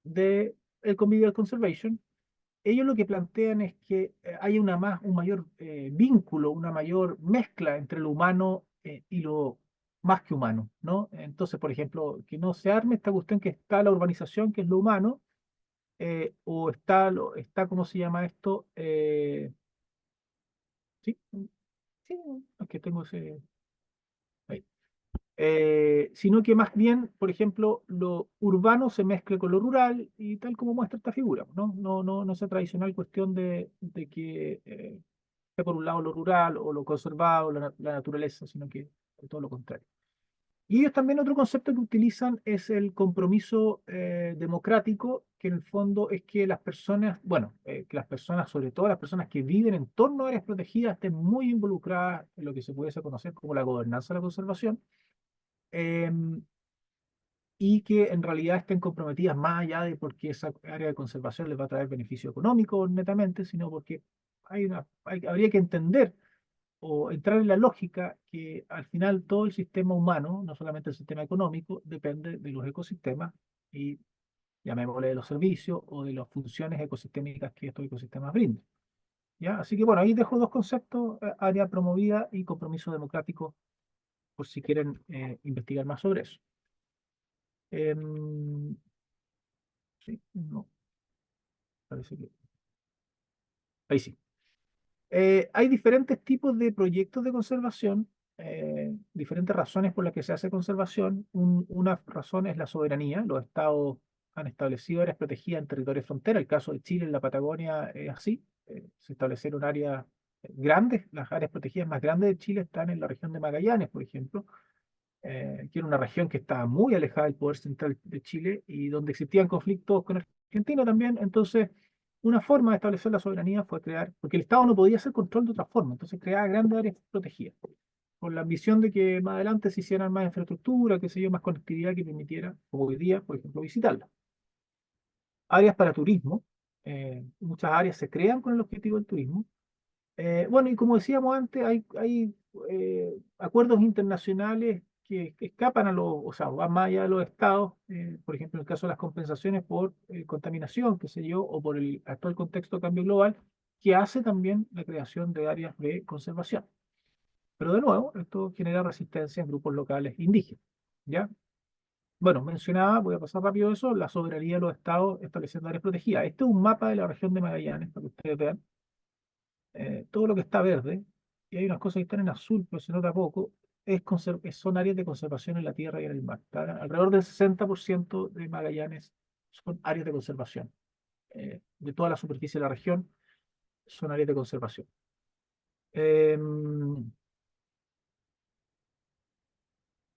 de el Convivial Conservation. Ellos lo que plantean es que haya un mayor vínculo, una mayor mezcla entre lo humano y lo más que humano, ¿no? Entonces, por ejemplo, que no se arme esta cuestión que está la urbanización, que es lo humano, o está, ¿cómo se llama esto? Sí, sí, es que tengo ese... ahí. Sino que más bien, por ejemplo, lo urbano se mezcle con lo rural y tal como muestra esta figura, ¿no? No esa tradicional cuestión de que esté por un lado lo rural o lo conservado, la naturaleza, sino que todo lo contrario. Y ellos también otro concepto que utilizan es el compromiso democrático, que en el fondo es que las personas, bueno, que las personas, sobre todo las personas que viven en torno a áreas protegidas, estén muy involucradas en lo que se puede conocer como la gobernanza de la conservación, y que en realidad estén comprometidas más allá de porque esa área de conservación les va a traer beneficio económico netamente, sino porque habría que entender o entrar en la lógica que al final todo el sistema humano, no solamente el sistema económico, depende de los ecosistemas y llamémosle de los servicios o de las funciones ecosistémicas que estos ecosistemas brindan. ¿Ya? Así que bueno, ahí dejo dos conceptos, área promovida y compromiso democrático, por si quieren investigar más sobre eso. Em, sí, no, parece que... Ahí sí. Hay diferentes tipos de proyectos de conservación, diferentes razones por las que se hace conservación. Una razón es la soberanía. Los estados han establecido áreas protegidas en territorios frontera. El caso de Chile en la Patagonia es así. Se establecieron áreas grandes. Las áreas protegidas más grandes de Chile están en la región de Magallanes, por ejemplo, que era una región que estaba muy alejada del poder central de Chile y donde existían conflictos con Argentina también. Entonces, una forma de establecer la soberanía fue crear, porque el Estado no podía hacer control de otra forma, entonces creaba grandes áreas protegidas, con la ambición de que más adelante se hicieran más infraestructura, qué sé yo, más conectividad que permitiera, como hoy día, por ejemplo, visitarla. Áreas para turismo, muchas áreas se crean con el objetivo del turismo. Bueno, y como decíamos antes, hay acuerdos internacionales que escapan o sea, van más allá de los estados, por ejemplo, en el caso de las compensaciones por contaminación, qué sé yo, o por el actual contexto de cambio global, que hace también la creación de áreas de conservación. Pero de nuevo, esto genera resistencia en grupos locales indígenas, ¿ya? Bueno, mencionaba, voy a pasar rápido eso, la soberanía de los estados estableciendo áreas protegidas. Este es un mapa de la región de Magallanes, para que ustedes vean todo lo que está verde, y hay unas cosas que están en azul, pero se nota poco, son áreas de conservación en la tierra y en el mar. Alrededor del 60% de Magallanes son áreas de conservación. De toda la superficie de la región son áreas de conservación. Em,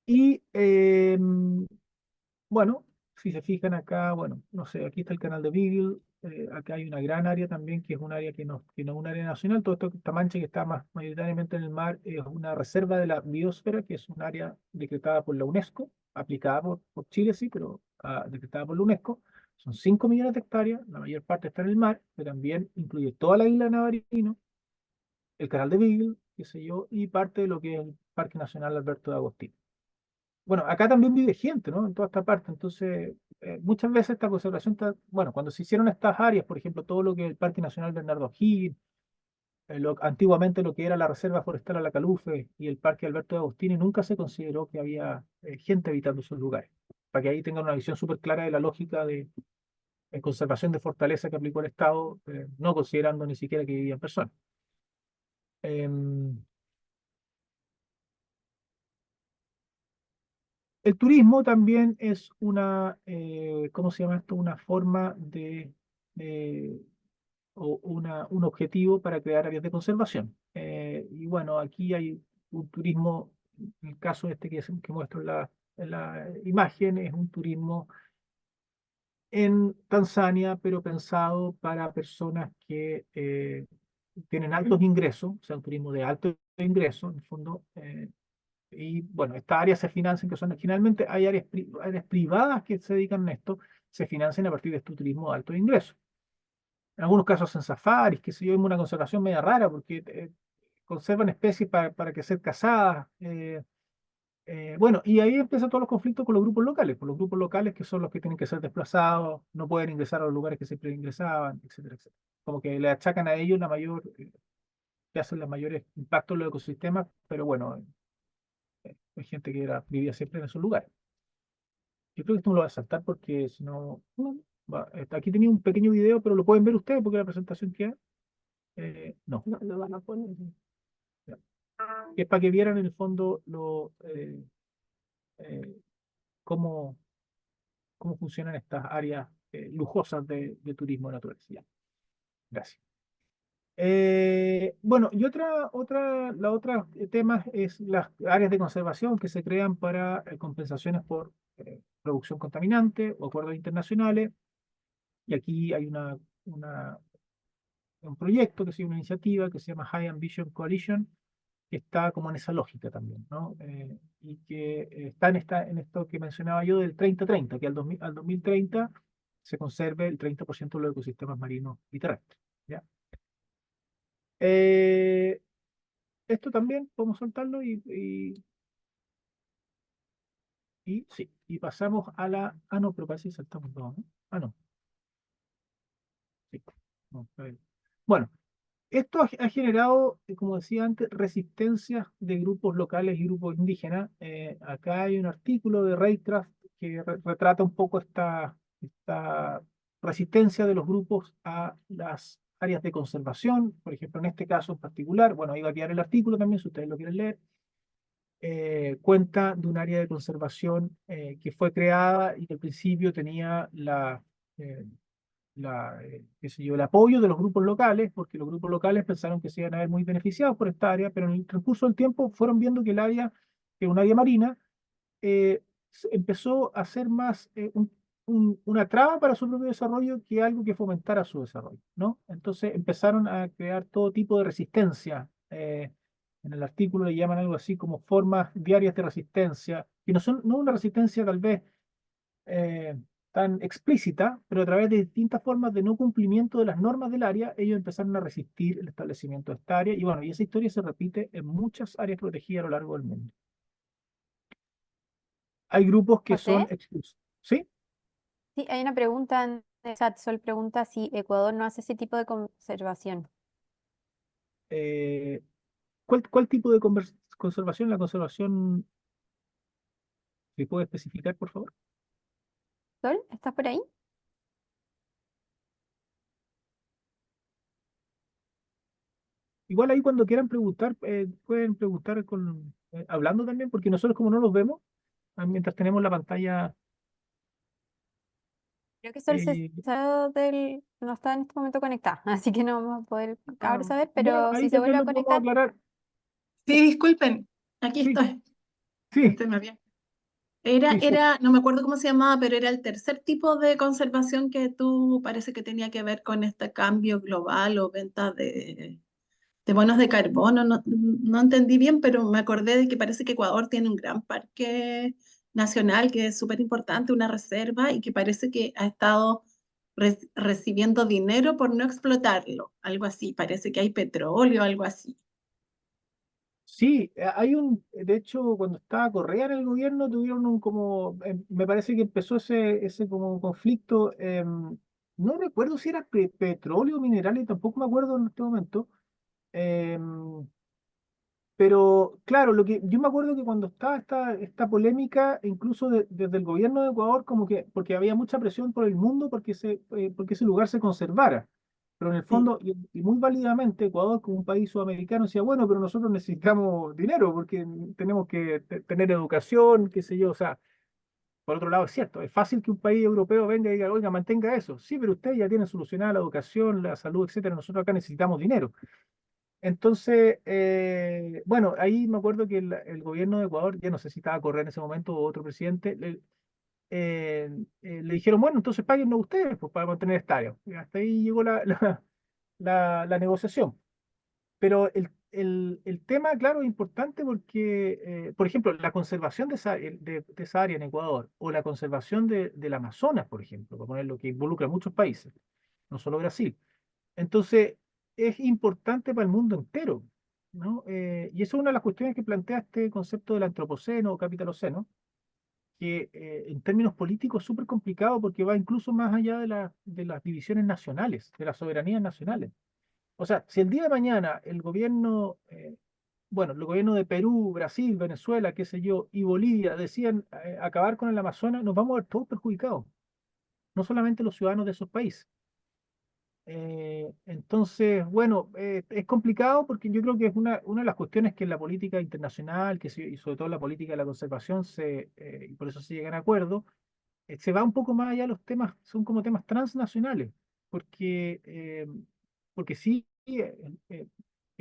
y bueno, si se fijan acá, bueno, no sé, aquí está el canal de Beagle, acá hay una gran área también, que es un área que no es un área nacional. Todo esto, esta mancha que está más mayoritariamente en el mar, es una reserva de la biosfera, que es un área decretada por la UNESCO, aplicada por Chile, sí, pero decretada por la UNESCO. Son 5 millones de hectáreas, la mayor parte está en el mar, pero también incluye toda la isla de Navarino, el canal de Beagle, qué sé yo, y parte de lo que es el Parque Nacional Alberto de Agustín. Bueno, acá también vive gente, ¿no? En toda esta parte. Entonces, muchas veces esta conservación está, bueno, cuando se hicieron estas áreas, por ejemplo, todo lo que es el Parque Nacional Bernardo O'Higgins, antiguamente lo que era la Reserva Forestal Alacalufe y el Parque Alberto de Agostini, nunca se consideró que había gente habitando esos lugares. Para que ahí tengan una visión súper clara de la lógica de conservación de fortaleza que aplicó el Estado, no considerando ni siquiera que vivían personas. Em, El turismo también es ¿cómo se llama esto? Una forma de- o un objetivo para crear áreas de conservación. Y bueno, aquí hay un turismo, en el caso este que muestro en la imagen, es un turismo en Tanzania, pero pensado para personas que tienen altos ingresos, o sea, un turismo de alto ingreso, en el fondo. Y bueno, estas áreas se financian, que son generalmente hay áreas privadas que se dedican a esto, se financian a partir de este turismo de alto ingreso. en algunos casos hacen safaris, que sé yo, es una conservación media rara porque conservan especies para que ser cazadas. Bueno, y ahí empiezan todos los conflictos con los grupos locales, con los grupos locales que son los que tienen que ser desplazados, no pueden ingresar a los lugares que siempre ingresaban, etcétera, etcétera. Como que le achacan a ellos que hacen los mayores impactos en los ecosistemas, pero bueno, hay gente que vivía siempre en esos lugares. Yo creo que esto me lo voy a saltar porque si no, aquí tenía un pequeño video, pero lo pueden ver ustedes porque la presentación queda. No, No lo van a poner. ya. Es para que vieran en el fondo eh, cómo, cómo funcionan estas áreas lujosas de turismo natural. Ya, gracias. Bueno, y la otra tema es las áreas de conservación que se crean para compensaciones por producción contaminante o acuerdos internacionales. Y aquí hay un proyecto que es una iniciativa que se llama High Ambition Coalition, que está como en esa lógica también, ¿no? Y que está en esto que mencionaba yo del 30-30, que al 2030 se conserve el 30% de los ecosistemas marinos y terrestres. ¿Ya? Eh, Esto también podemos soltarlo y sí, y pasamos a la... Ah, no, pero parece que saltamos dos, ¿no? Ah, no, sí. No, está bien. Bueno, esto ha generado, como decía antes, resistencias de grupos locales y grupos indígenas. Acá hay un artículo de Raycraft que retrata un poco esta resistencia de los grupos a las áreas de conservación. Por ejemplo, en este caso en particular, bueno, ahí va a quedar el artículo también, si ustedes lo quieren leer. Cuenta de un área de conservación que fue creada y que al principio tenía eh, qué sé yo, el apoyo de los grupos locales, porque los grupos locales pensaron que se iban a ver muy beneficiados por esta área, pero en el transcurso del tiempo fueron viendo que el área, que es un área marina, empezó a ser más una traba para su propio desarrollo que algo que fomentara su desarrollo, ¿no? Entonces empezaron a crear todo tipo de resistencia. En el artículo le llaman algo así como formas diarias de resistencia, que no son no una resistencia tal vez eh, tan explícita, pero a través de distintas formas de no cumplimiento de las normas del área, ellos empezaron a resistir el establecimiento de esta área. Y bueno, y esa historia se repite en muchas áreas protegidas a lo largo del mundo. Hay grupos que son José, exclusivos. ¿Sí? sí, hay una pregunta en el chat. Sol pregunta si Ecuador no hace ese tipo de conservación. Eh, ¿Cuál tipo de conservación? La conservación, ¿se puede especificar, por favor? Sol, ¿estás por ahí? Igual ahí cuando quieran preguntar, pueden preguntar hablando también, porque nosotros como no los vemos, mientras tenemos la pantalla. Creo que Sol eh, no está en este momento conectada, así que no vamos a poder ahora saber, bueno, pero ahí si se tal vez vuelve a lo podemos conectar, aclarar. Sí, disculpen, aquí Sí, estoy. sí, Escúchenme bien. Era, sí, sí. era, no me acuerdo cómo se llamaba, pero era el tercer tipo de conservación que tú parece que tenía que ver con este cambio global o venta de bonos de carbono. No, no entendí bien, pero me acordé de que parece que Ecuador tiene un gran parque nacional que es súper importante, una reserva, y que parece que ha estado recibiendo dinero por no explotarlo, algo así. Parece que hay petróleo, algo así. Sí, de hecho, cuando estaba Correa en el gobierno, tuvieron me parece que empezó ese como conflicto, no recuerdo si era petróleo o minerales, tampoco me acuerdo en este momento, em, pero claro, yo me acuerdo que cuando estaba esta polémica, incluso desde el gobierno de Ecuador, como que, porque había mucha presión por el mundo porque ese lugar se conservara. Pero en el Sí. fondo, y muy válidamente, Ecuador como un país sudamericano decía, bueno, pero nosotros necesitamos dinero porque tenemos que tener educación, qué sé yo. O sea, por otro lado es cierto, es fácil que un país europeo venga y diga, oiga, mantenga eso. Sí, pero ustedes ya tienen solucionada la educación, la salud, etcétera. Nosotros acá necesitamos dinero. Entonces, bueno, ahí me acuerdo que el gobierno de Ecuador, ya no sé si estaba Correa en ese momento o otro presidente, le dijeron, bueno, entonces páguennos ustedes pues, para mantener esta área. Y hasta ahí llegó la negociación. Pero el tema, claro, es importante porque, por ejemplo, la conservación de esa área en Ecuador o la conservación del Amazonas, por ejemplo, para poner lo que involucra a muchos países, no solo Brasil. Entonces, es importante para el mundo entero, ¿no? Y eso es una de las cuestiones que plantea este concepto del antropoceno o capitaloceno, que en términos políticos es súper complicado porque va incluso más allá de las divisiones nacionales, de las soberanías nacionales. O sea, si el día de mañana el gobierno, bueno, el gobierno de Perú, Brasil, Venezuela, qué sé yo, y Bolivia decían acabar con el Amazonas, nos vamos a ver todos perjudicados, no solamente los ciudadanos de esos países. Entonces, bueno, es complicado porque yo creo que es una de las cuestiones que en la política internacional, y sobre todo en la política de la conservación, y por eso se llegan a acuerdos, se va un poco más allá, los temas son como temas transnacionales, porque, porque sí, que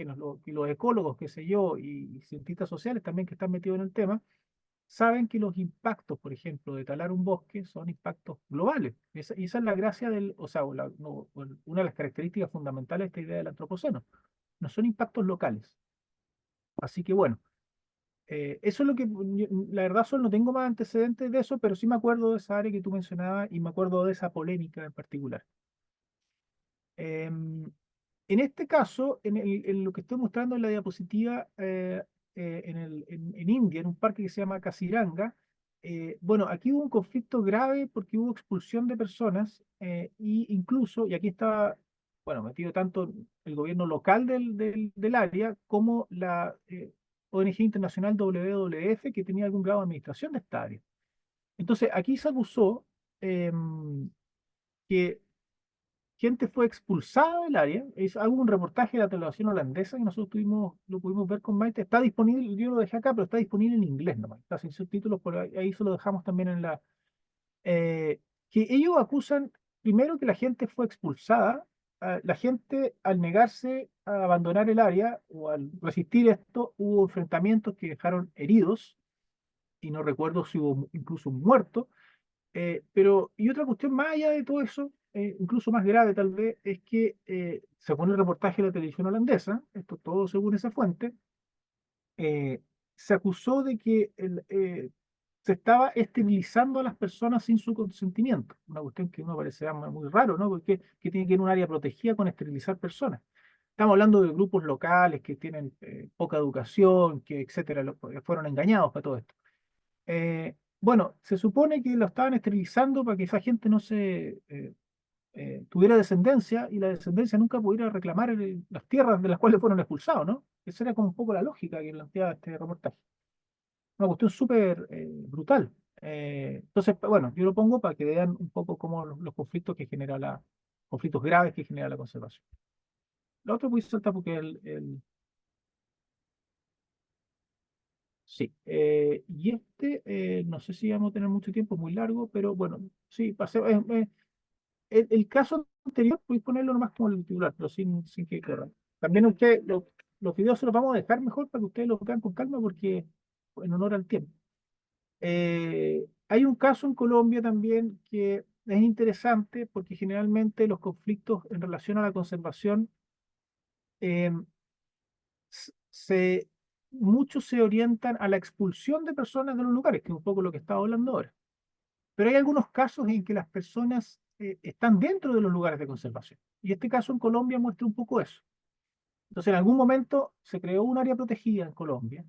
los ecólogos, qué sé yo, y cientistas sociales también que están metidos en el tema, saben que los impactos, por ejemplo, de talar un bosque son impactos globales. Y esa es la gracia o sea, una de las características fundamentales de esta idea del antropoceno. No son impactos locales. Así que bueno, eso es lo que, la verdad, solo no tengo más antecedentes de eso, pero sí me acuerdo de esa área que tú mencionabas y me acuerdo de esa polémica en particular. Em, en este caso, en lo que estoy mostrando en la diapositiva, en India, en un parque que se llama Kaziranga, bueno, aquí hubo un conflicto grave porque hubo expulsión de personas y incluso, y aquí está, bueno, metido tanto el gobierno local del área como la ONG internacional WWF, que tenía algún grado de administración de esta área. Entonces, aquí se acusó que gente fue expulsada del área. Hago un reportaje de la televisión holandesa que nosotros lo pudimos ver con Maite. Está disponible, yo lo dejé acá, pero está disponible en inglés nomás. Está sin subtítulos, por ahí se lo dejamos también en la... que ellos acusan primero que la gente fue expulsada. La gente al negarse a abandonar el área o al resistir esto, hubo enfrentamientos que dejaron heridos y no recuerdo si hubo incluso un muerto. Y otra cuestión más allá de todo eso, incluso más grave tal vez, es que según el reportaje de la televisión holandesa, esto todo según esa fuente, eh, se acusó de que se estaba esterilizando a las personas sin su consentimiento. Una cuestión que uno parecerá muy raro, ¿no? Porque que tiene que ir a un área protegida con esterilizar personas. Estamos hablando de grupos locales que tienen poca educación, que etcétera, fueron engañados para todo esto. Bueno, se supone que lo estaban esterilizando para que esa gente no tuviera descendencia y la descendencia nunca pudiera reclamar las tierras de las cuales fueron expulsados, ¿no? Esa era como un poco la lógica que planteaba este reportaje. Una cuestión súper brutal. Entonces, bueno, yo lo pongo para que vean un poco cómo los conflictos que genera conflictos graves que genera la conservación. La otra pues salta porque sí, y no sé si vamos a tener mucho tiempo, muy largo, pero bueno, sí, el caso anterior, podéis ponerlo nomás como el titular, pero sin que corra. También los videos se los vamos a dejar mejor para que ustedes los vean con calma porque en honor al tiempo. Hay un caso en Colombia también que es interesante porque generalmente los conflictos en relación a la conservación eh, s- se, muchos se orientan a la expulsión de personas de los lugares, que es un poco lo que estaba hablando ahora. Pero hay algunos casos en que las personas están dentro de los lugares de conservación. Y este caso en Colombia muestra un poco eso. Entonces, en algún momento se creó un área protegida en Colombia.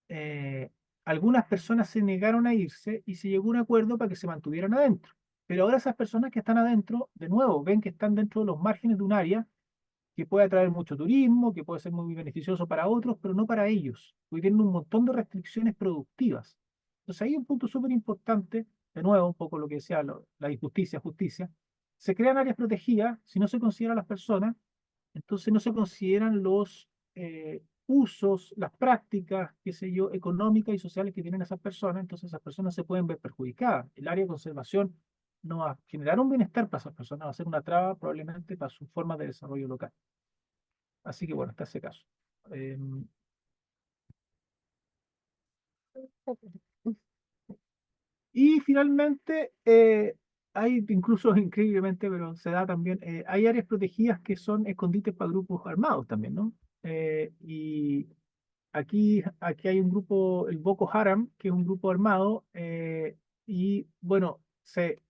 eh, Algunas personas se negaron a irse y se llegó a un acuerdo para que se mantuvieran adentro. Pero ahora esas personas que están adentro, de nuevo, ven que están dentro de los márgenes de un área que puede atraer mucho turismo, que puede ser muy beneficioso para otros, pero no para ellos, porque tienen un montón de restricciones productivas. Entonces ahí hay un punto súper importante, de nuevo, un poco lo que decía la injusticia, justicia. Se crean áreas protegidas, si no se consideran las personas, entonces no se consideran los usos, las prácticas, qué sé yo, económicas y sociales que tienen esas personas, entonces esas personas se pueden ver perjudicadas. El área de conservación no va a generar un bienestar para esas personas, va a ser una traba probablemente para su forma de desarrollo local. Así que bueno, está ese caso. Eh, y finalmente, hay incluso increíblemente, pero se da también, hay áreas protegidas que son escondites para grupos armados también, ¿no? Y aquí hay un grupo, el Boko Haram, que es un grupo armado, y bueno, se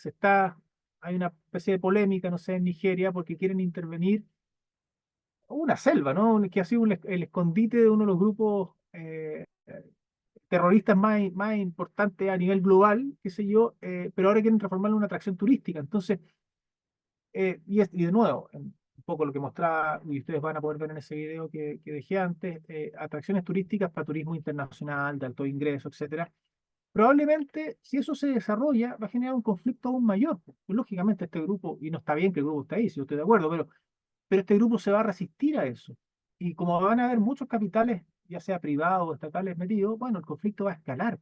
está hay una especie de polémica, no sé, en Nigeria, porque quieren intervenir una selva, ¿no? Que ha sido el escondite de uno de los grupos terroristas más importantes a nivel global, qué sé yo, pero ahora quieren transformarlo en una atracción turística. Entonces, y de nuevo, un poco lo que mostraba, y ustedes van a poder ver en ese video que dejé antes, atracciones turísticas para turismo internacional, de alto ingreso, etcétera. Probablemente, si eso se desarrolla, va a generar un conflicto aún mayor. Pues, lógicamente, este grupo, y no está bien que el grupo esté ahí, si yo estoy de acuerdo, pero este grupo se va a resistir a eso. Y como van a haber muchos capitales, ya sea privados o estatales metidos, bueno, el conflicto va a escalar.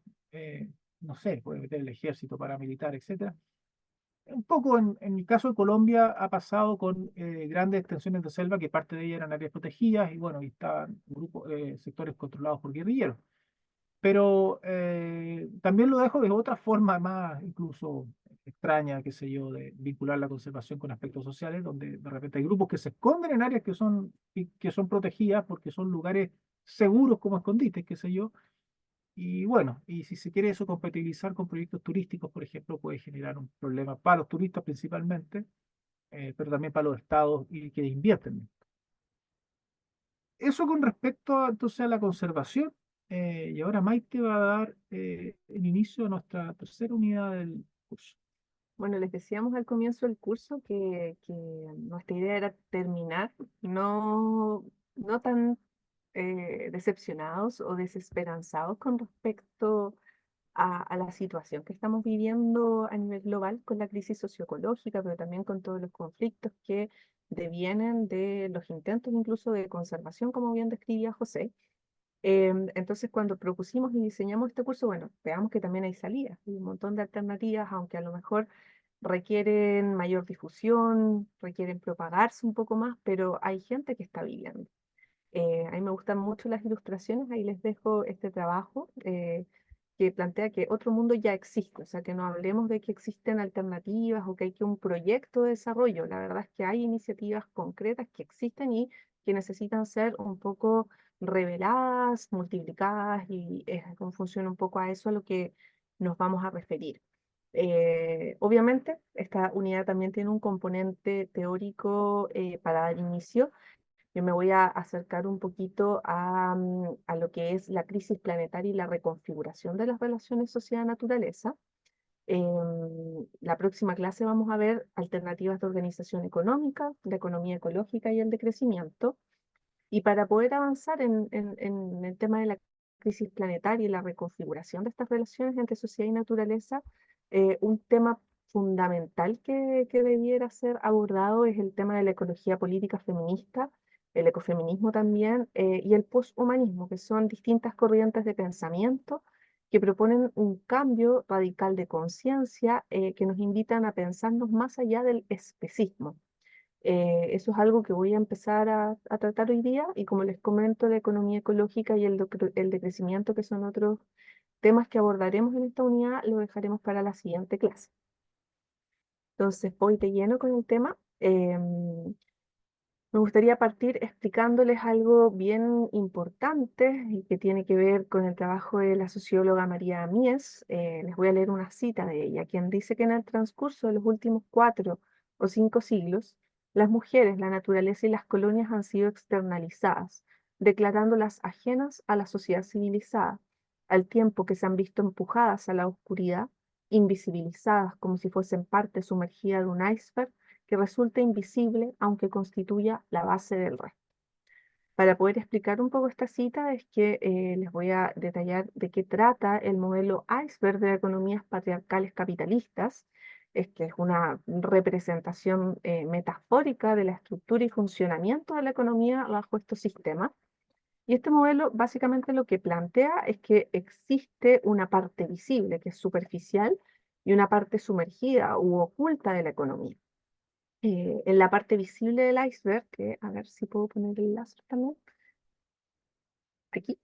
No sé, puede meter el ejército paramilitar, etcétera. Un poco en el caso de Colombia ha pasado con grandes extensiones de selva, que parte de ellas eran áreas protegidas, y bueno, y estaban grupos, sectores controlados por guerrilleros. Pero también lo dejo de otra forma más incluso extraña, qué sé yo, de vincular la conservación con aspectos sociales, donde de repente hay grupos que se esconden en áreas que son protegidas porque son lugares seguros como escondites, qué sé yo. Y bueno, y si se quiere eso compatibilizar con proyectos turísticos, por ejemplo, puede generar un problema para los turistas principalmente, pero también para los estados y que invierten. Eso con respecto entonces a la conservación. Y ahora Maite va a dar el inicio a nuestra tercera unidad del curso. Bueno, les decíamos al comienzo del curso que nuestra idea era terminar, no tan decepcionados o desesperanzados con respecto a la situación que estamos viviendo a nivel global con la crisis socioecológica, pero también con todos los conflictos que devienen de los intentos incluso de conservación, como bien describía José. Entonces, cuando propusimos y diseñamos este curso, bueno, veamos que también hay salidas, hay un montón de alternativas, aunque a lo mejor requieren mayor difusión, requieren propagarse un poco más, pero hay gente que está viviendo. A mí me gustan mucho las ilustraciones, ahí les dejo este trabajo que plantea que otro mundo ya existe, o sea, que no hablemos de que existen alternativas o que hay que un proyecto de desarrollo, la verdad es que hay iniciativas concretas que existen y que necesitan ser un poco reveladas, multiplicadas y es en función un poco a eso a lo que nos vamos a referir. Obviamente, esta unidad también tiene un componente teórico para dar inicio. Yo me voy a acercar un poquito a lo que es la crisis planetaria y la reconfiguración de las relaciones sociedad-naturaleza. La próxima clase vamos a ver alternativas de organización económica, la economía ecológica y el de crecimiento. Y para poder avanzar en el tema de la crisis planetaria y la reconfiguración de estas relaciones entre sociedad y naturaleza, un tema fundamental que debiera ser abordado es el tema de la ecología política feminista, el ecofeminismo también, y el poshumanismo, que son distintas corrientes de pensamiento que proponen un cambio radical de conciencia que nos invitan a pensarnos más allá del especismo. Eso es algo que voy a empezar a tratar hoy día y como les comento, la economía ecológica y el de crecimiento, que son otros temas que abordaremos en esta unidad, lo dejaremos para la siguiente clase. Entonces, voy de lleno con el tema. Me gustaría partir explicándoles algo bien importante y que tiene que ver con el trabajo de la socióloga María Mies. Les voy a leer una cita de ella, quien dice que en el transcurso de los últimos 4 o 5 siglos, las mujeres, la naturaleza y las colonias han sido externalizadas, declarándolas ajenas a la sociedad civilizada, al tiempo que se han visto empujadas a la oscuridad, invisibilizadas como si fuesen parte sumergida de un iceberg que resulta invisible aunque constituya la base del resto. Para poder explicar un poco esta cita es que les voy a detallar de qué trata el modelo iceberg de economías patriarcales capitalistas. Es que es una representación metafórica de la estructura y funcionamiento de la economía bajo estos sistemas. Y este modelo básicamente lo que plantea es que existe una parte visible, que es superficial, y una parte sumergida u oculta de la economía. En la parte visible del iceberg, que a ver si puedo poner el láser también, aquí,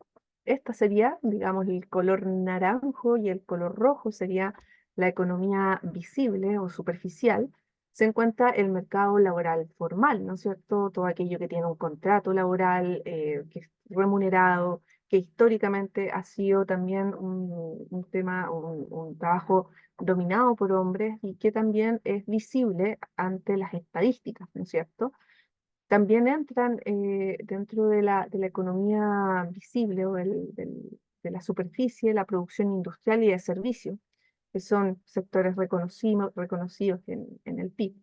esta sería, digamos, el color naranjo y el color rojo sería la economía visible o superficial. Se encuentra el mercado laboral formal, ¿no es cierto? Todo aquello que tiene un contrato laboral, que es remunerado, que históricamente ha sido también un tema, un trabajo dominado por hombres y que también es visible ante las estadísticas, ¿no es cierto? También entran dentro de la economía visible o de la superficie, la producción industrial y de servicios, que son sectores reconocidos en el PIB.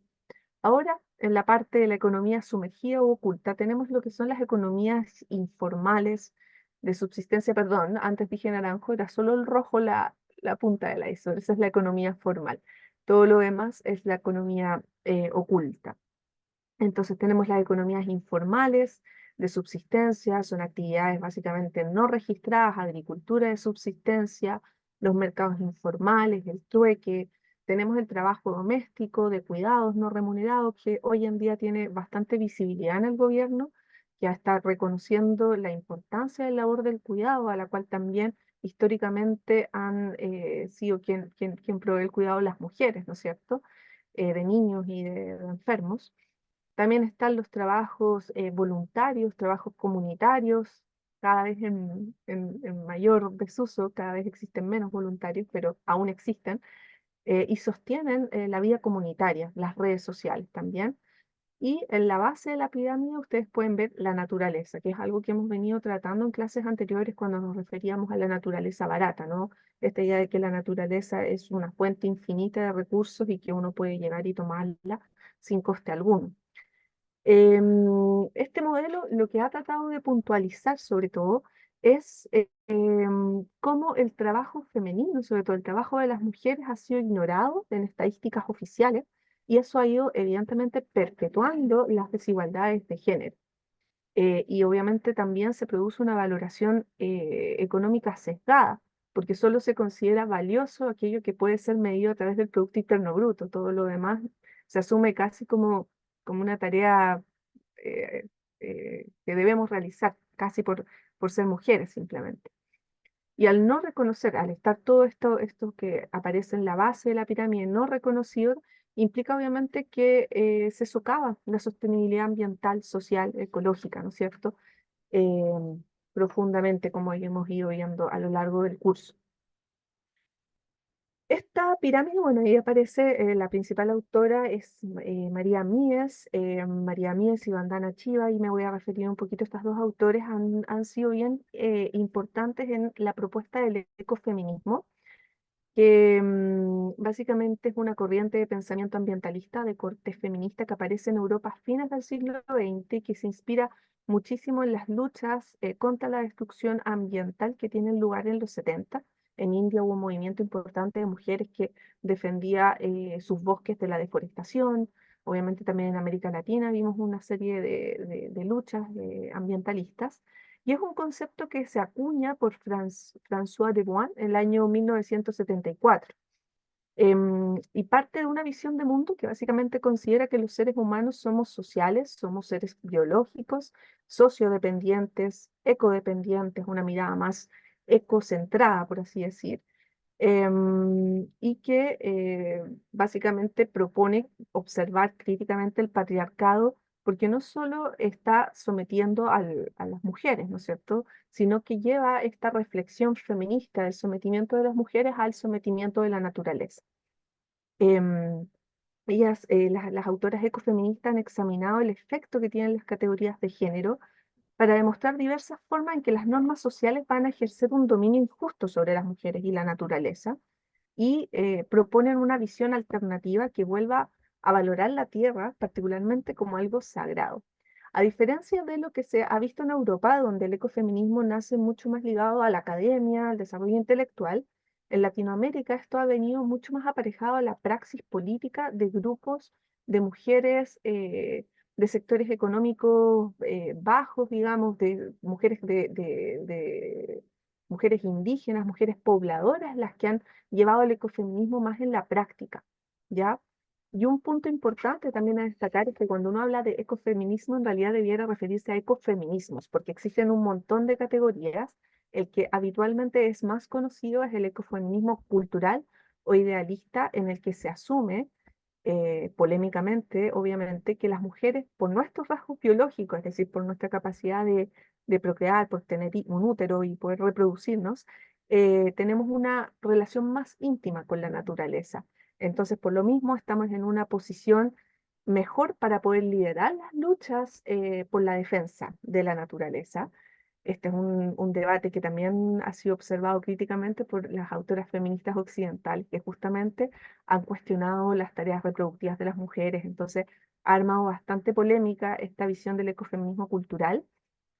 Ahora, en la parte de la economía sumergida o oculta, tenemos lo que son las economías informales de subsistencia, perdón, antes dije naranjo, era solo el rojo la punta del iceberg, esa es la economía formal. Todo lo demás es la economía oculta. Entonces tenemos las economías informales de subsistencia, son actividades básicamente no registradas, agricultura de subsistencia, los mercados informales, el trueque, tenemos el trabajo doméstico de cuidados no remunerados que hoy en día tiene bastante visibilidad en el gobierno, que está reconociendo la importancia del labor del cuidado, a la cual también históricamente han sido quien provee el cuidado las mujeres, ¿no es cierto? De niños y de enfermos. También están los trabajos voluntarios, trabajos comunitarios, cada vez en mayor desuso, cada vez existen menos voluntarios, pero aún existen, y sostienen la vida comunitaria, las redes sociales también. Y en la base de la pirámide ustedes pueden ver la naturaleza, que es algo que hemos venido tratando en clases anteriores cuando nos referíamos a la naturaleza barata, ¿no? Esta idea de que la naturaleza es una fuente infinita de recursos y que uno puede llegar y tomarla sin coste alguno. Este modelo lo que ha tratado de puntualizar sobre todo es cómo el trabajo femenino, sobre todo el trabajo de las mujeres, ha sido ignorado en estadísticas oficiales y eso ha ido evidentemente perpetuando las desigualdades de género. Y obviamente también se produce una valoración económica sesgada, porque solo se considera valioso aquello que puede ser medido a través del Producto Interno Bruto. Todo lo demás se asume casi como una tarea que debemos realizar, casi por ser mujeres simplemente. Y al no reconocer, al estar todo esto que aparece en la base de la pirámide no reconocido, implica obviamente que se socava la sostenibilidad ambiental, social, ecológica, ¿no es cierto? Profundamente, como hemos ido viendo a lo largo del curso. Esta pirámide, bueno, ahí aparece, la principal autora es María Mies y Vandana Shiva, y me voy a referir un poquito a estas dos autores, han sido bien importantes en la propuesta del ecofeminismo, que básicamente es una corriente de pensamiento ambientalista de corte feminista que aparece en Europa a fines del siglo XX y que se inspira muchísimo en las luchas contra la destrucción ambiental que tienen lugar en los 70. En India hubo un movimiento importante de mujeres que defendía sus bosques de la deforestación. Obviamente también en América Latina vimos una serie de luchas ambientalistas. Y es un concepto que se acuña por François de Boin en el año 1974. Y parte de una visión de mundo que básicamente considera que los seres humanos somos sociales, somos seres biológicos, sociodependientes, ecodependientes, una mirada más ecocentrada, por así decir, y que básicamente propone observar críticamente el patriarcado, porque no solo está sometiendo a las mujeres, ¿no es cierto?, sino que lleva esta reflexión feminista del sometimiento de las mujeres al sometimiento de la naturaleza. Em, las autoras ecofeministas han examinado el efecto que tienen las categorías de género para demostrar diversas formas en que las normas sociales van a ejercer un dominio injusto sobre las mujeres y la naturaleza, y proponen una visión alternativa que vuelva a valorar la tierra, particularmente como algo sagrado. A diferencia de lo que se ha visto en Europa, donde el ecofeminismo nace mucho más ligado a la academia, al desarrollo intelectual, en Latinoamérica esto ha venido mucho más aparejado a la praxis política de grupos de mujeres de sectores económicos bajos, digamos, de mujeres de mujeres indígenas, mujeres pobladoras, las que han llevado el ecofeminismo más en la práctica, ¿ya? Y un punto importante también a destacar es que cuando uno habla de ecofeminismo, en realidad debiera referirse a ecofeminismos, porque existen un montón de categorías. El que habitualmente es más conocido es el ecofeminismo cultural o idealista, en el que se asume polémicamente, obviamente, que las mujeres, por nuestros rasgos biológicos, es decir, por nuestra capacidad de procrear, por tener un útero y poder reproducirnos, tenemos una relación más íntima con la naturaleza. Entonces, por lo mismo, estamos en una posición mejor para poder liderar las luchas por la defensa de la naturaleza. Este es un debate que también ha sido observado críticamente por las autoras feministas occidentales, que justamente han cuestionado las tareas reproductivas de las mujeres. Entonces, ha armado bastante polémica esta visión del ecofeminismo cultural.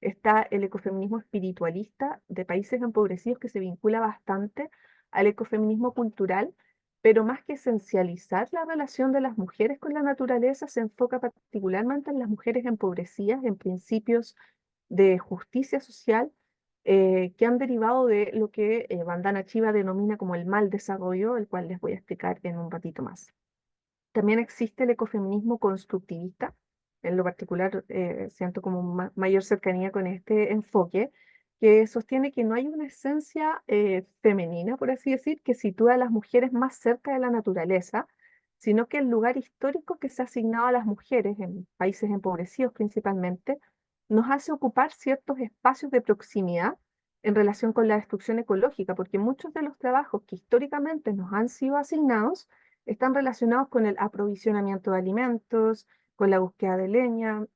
Está el ecofeminismo espiritualista de países empobrecidos que se vincula bastante al ecofeminismo cultural, pero más que esencializar la relación de las mujeres con la naturaleza, se enfoca particularmente en las mujeres empobrecidas, en principios de justicia social que han derivado de lo que Vandana Shiva denomina como el mal desarrollo, el cual les voy a explicar en un ratito más. También existe el ecofeminismo constructivista. En lo particular, siento como mayor cercanía con este enfoque, que sostiene que no hay una esencia femenina, por así decir, que sitúa a las mujeres más cerca de la naturaleza, sino que el lugar histórico que se ha asignado a las mujeres en países empobrecidos principalmente, nos hace ocupar ciertos espacios de proximidad en relación con la destrucción ecológica, porque muchos de los trabajos que históricamente nos han sido asignados están relacionados con el aprovisionamiento de alimentos, con la búsqueda de leña,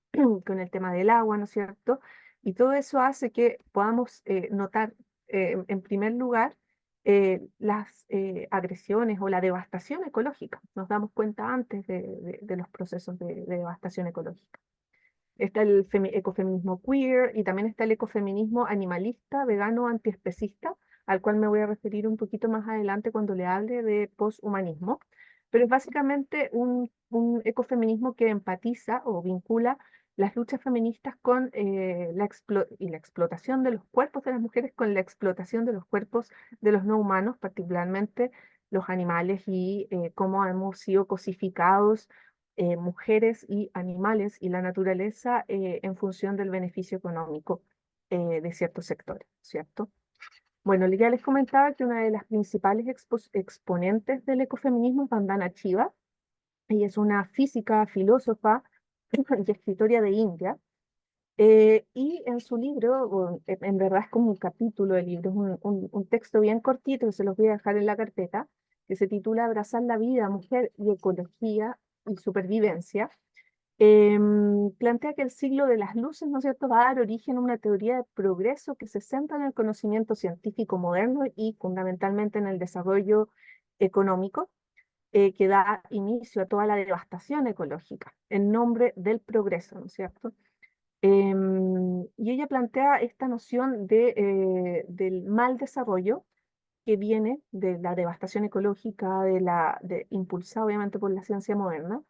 con el tema del agua, ¿no es cierto? Y todo eso hace que podamos notar, en primer lugar, las agresiones o la devastación ecológica. Nos damos cuenta antes de los procesos de devastación ecológica. Está el ecofeminismo queer y también está el ecofeminismo animalista, vegano, antiespecista, al cual me voy a referir un poquito más adelante cuando le hable de poshumanismo. Pero es básicamente un ecofeminismo que empatiza o vincula las luchas feministas con la explotación de los cuerpos de las mujeres con la explotación de los cuerpos de los no humanos, particularmente los animales y cómo hemos sido cosificados mujeres y animales y la naturaleza en función del beneficio económico de ciertos sectores, ¿cierto? Bueno, ya les comentaba que una de las principales exponentes del ecofeminismo es Vandana Shiva. Ella es una física, filósofa y escritora de India. Y en su libro, en verdad es como un capítulo del libro, es un texto bien cortito que se los voy a dejar en la carpeta, que se titula Abrazar la vida, mujer y ecología y supervivencia. Plantea que el siglo de las luces, ¿no es cierto?, va a dar origen a una teoría de progreso que se centra en el conocimiento científico moderno y fundamentalmente en el desarrollo económico, que da inicio a toda la devastación ecológica en nombre del progreso, ¿no es cierto? Y ella plantea esta noción del mal desarrollo que viene de la devastación ecológica, impulsada obviamente por la ciencia moderna,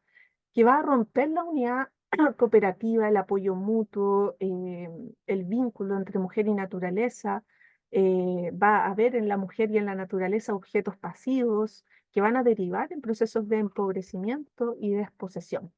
que va a romper la unidad cooperativa, el apoyo mutuo, el vínculo entre mujer y naturaleza. Va a haber en la mujer y en la naturaleza objetos pasivos que van a derivar en procesos de empobrecimiento y desposesión.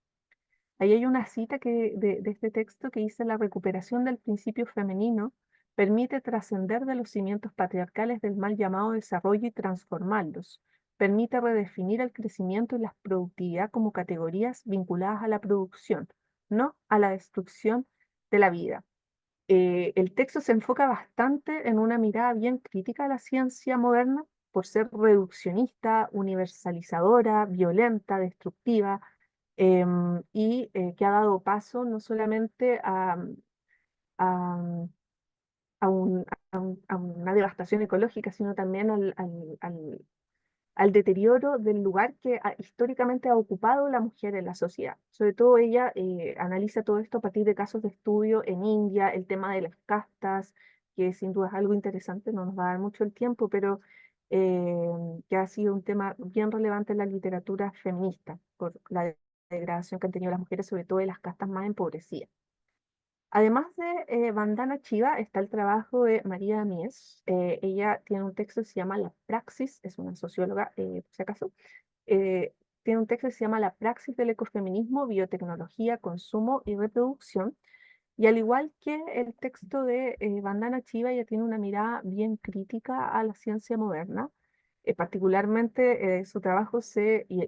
Ahí hay una cita de este texto que dice: la recuperación del principio femenino permite trascender de los cimientos patriarcales del mal llamado desarrollo y transformarlos. Permite redefinir el crecimiento y la productividad como categorías vinculadas a la producción, no a la destrucción de la vida. El texto se enfoca bastante en una mirada bien crítica a la ciencia moderna por ser reduccionista, universalizadora, violenta, destructiva, y que ha dado paso no solamente a, a una devastación ecológica, sino también al deterioro del lugar que históricamente ha ocupado la mujer en la sociedad. Sobre todo ella analiza todo esto a partir de casos de estudio en India, el tema de las castas, que sin duda es algo interesante, no nos va a dar mucho el tiempo, pero eh, que ha sido un tema bien relevante en la literatura feminista, por la degradación que han tenido las mujeres, sobre todo de las castas más empobrecidas. Además de Vandana Shiva, está el trabajo de María Mies. Ella tiene un texto que se llama La Praxis, es una socióloga, por si acaso. eh, Tiene un texto que se llama La Praxis del ecofeminismo, biotecnología, consumo y reproducción. Y al igual que el texto de Vandana Shiva, ella tiene una mirada bien crítica a la ciencia moderna. Particularmente su trabajo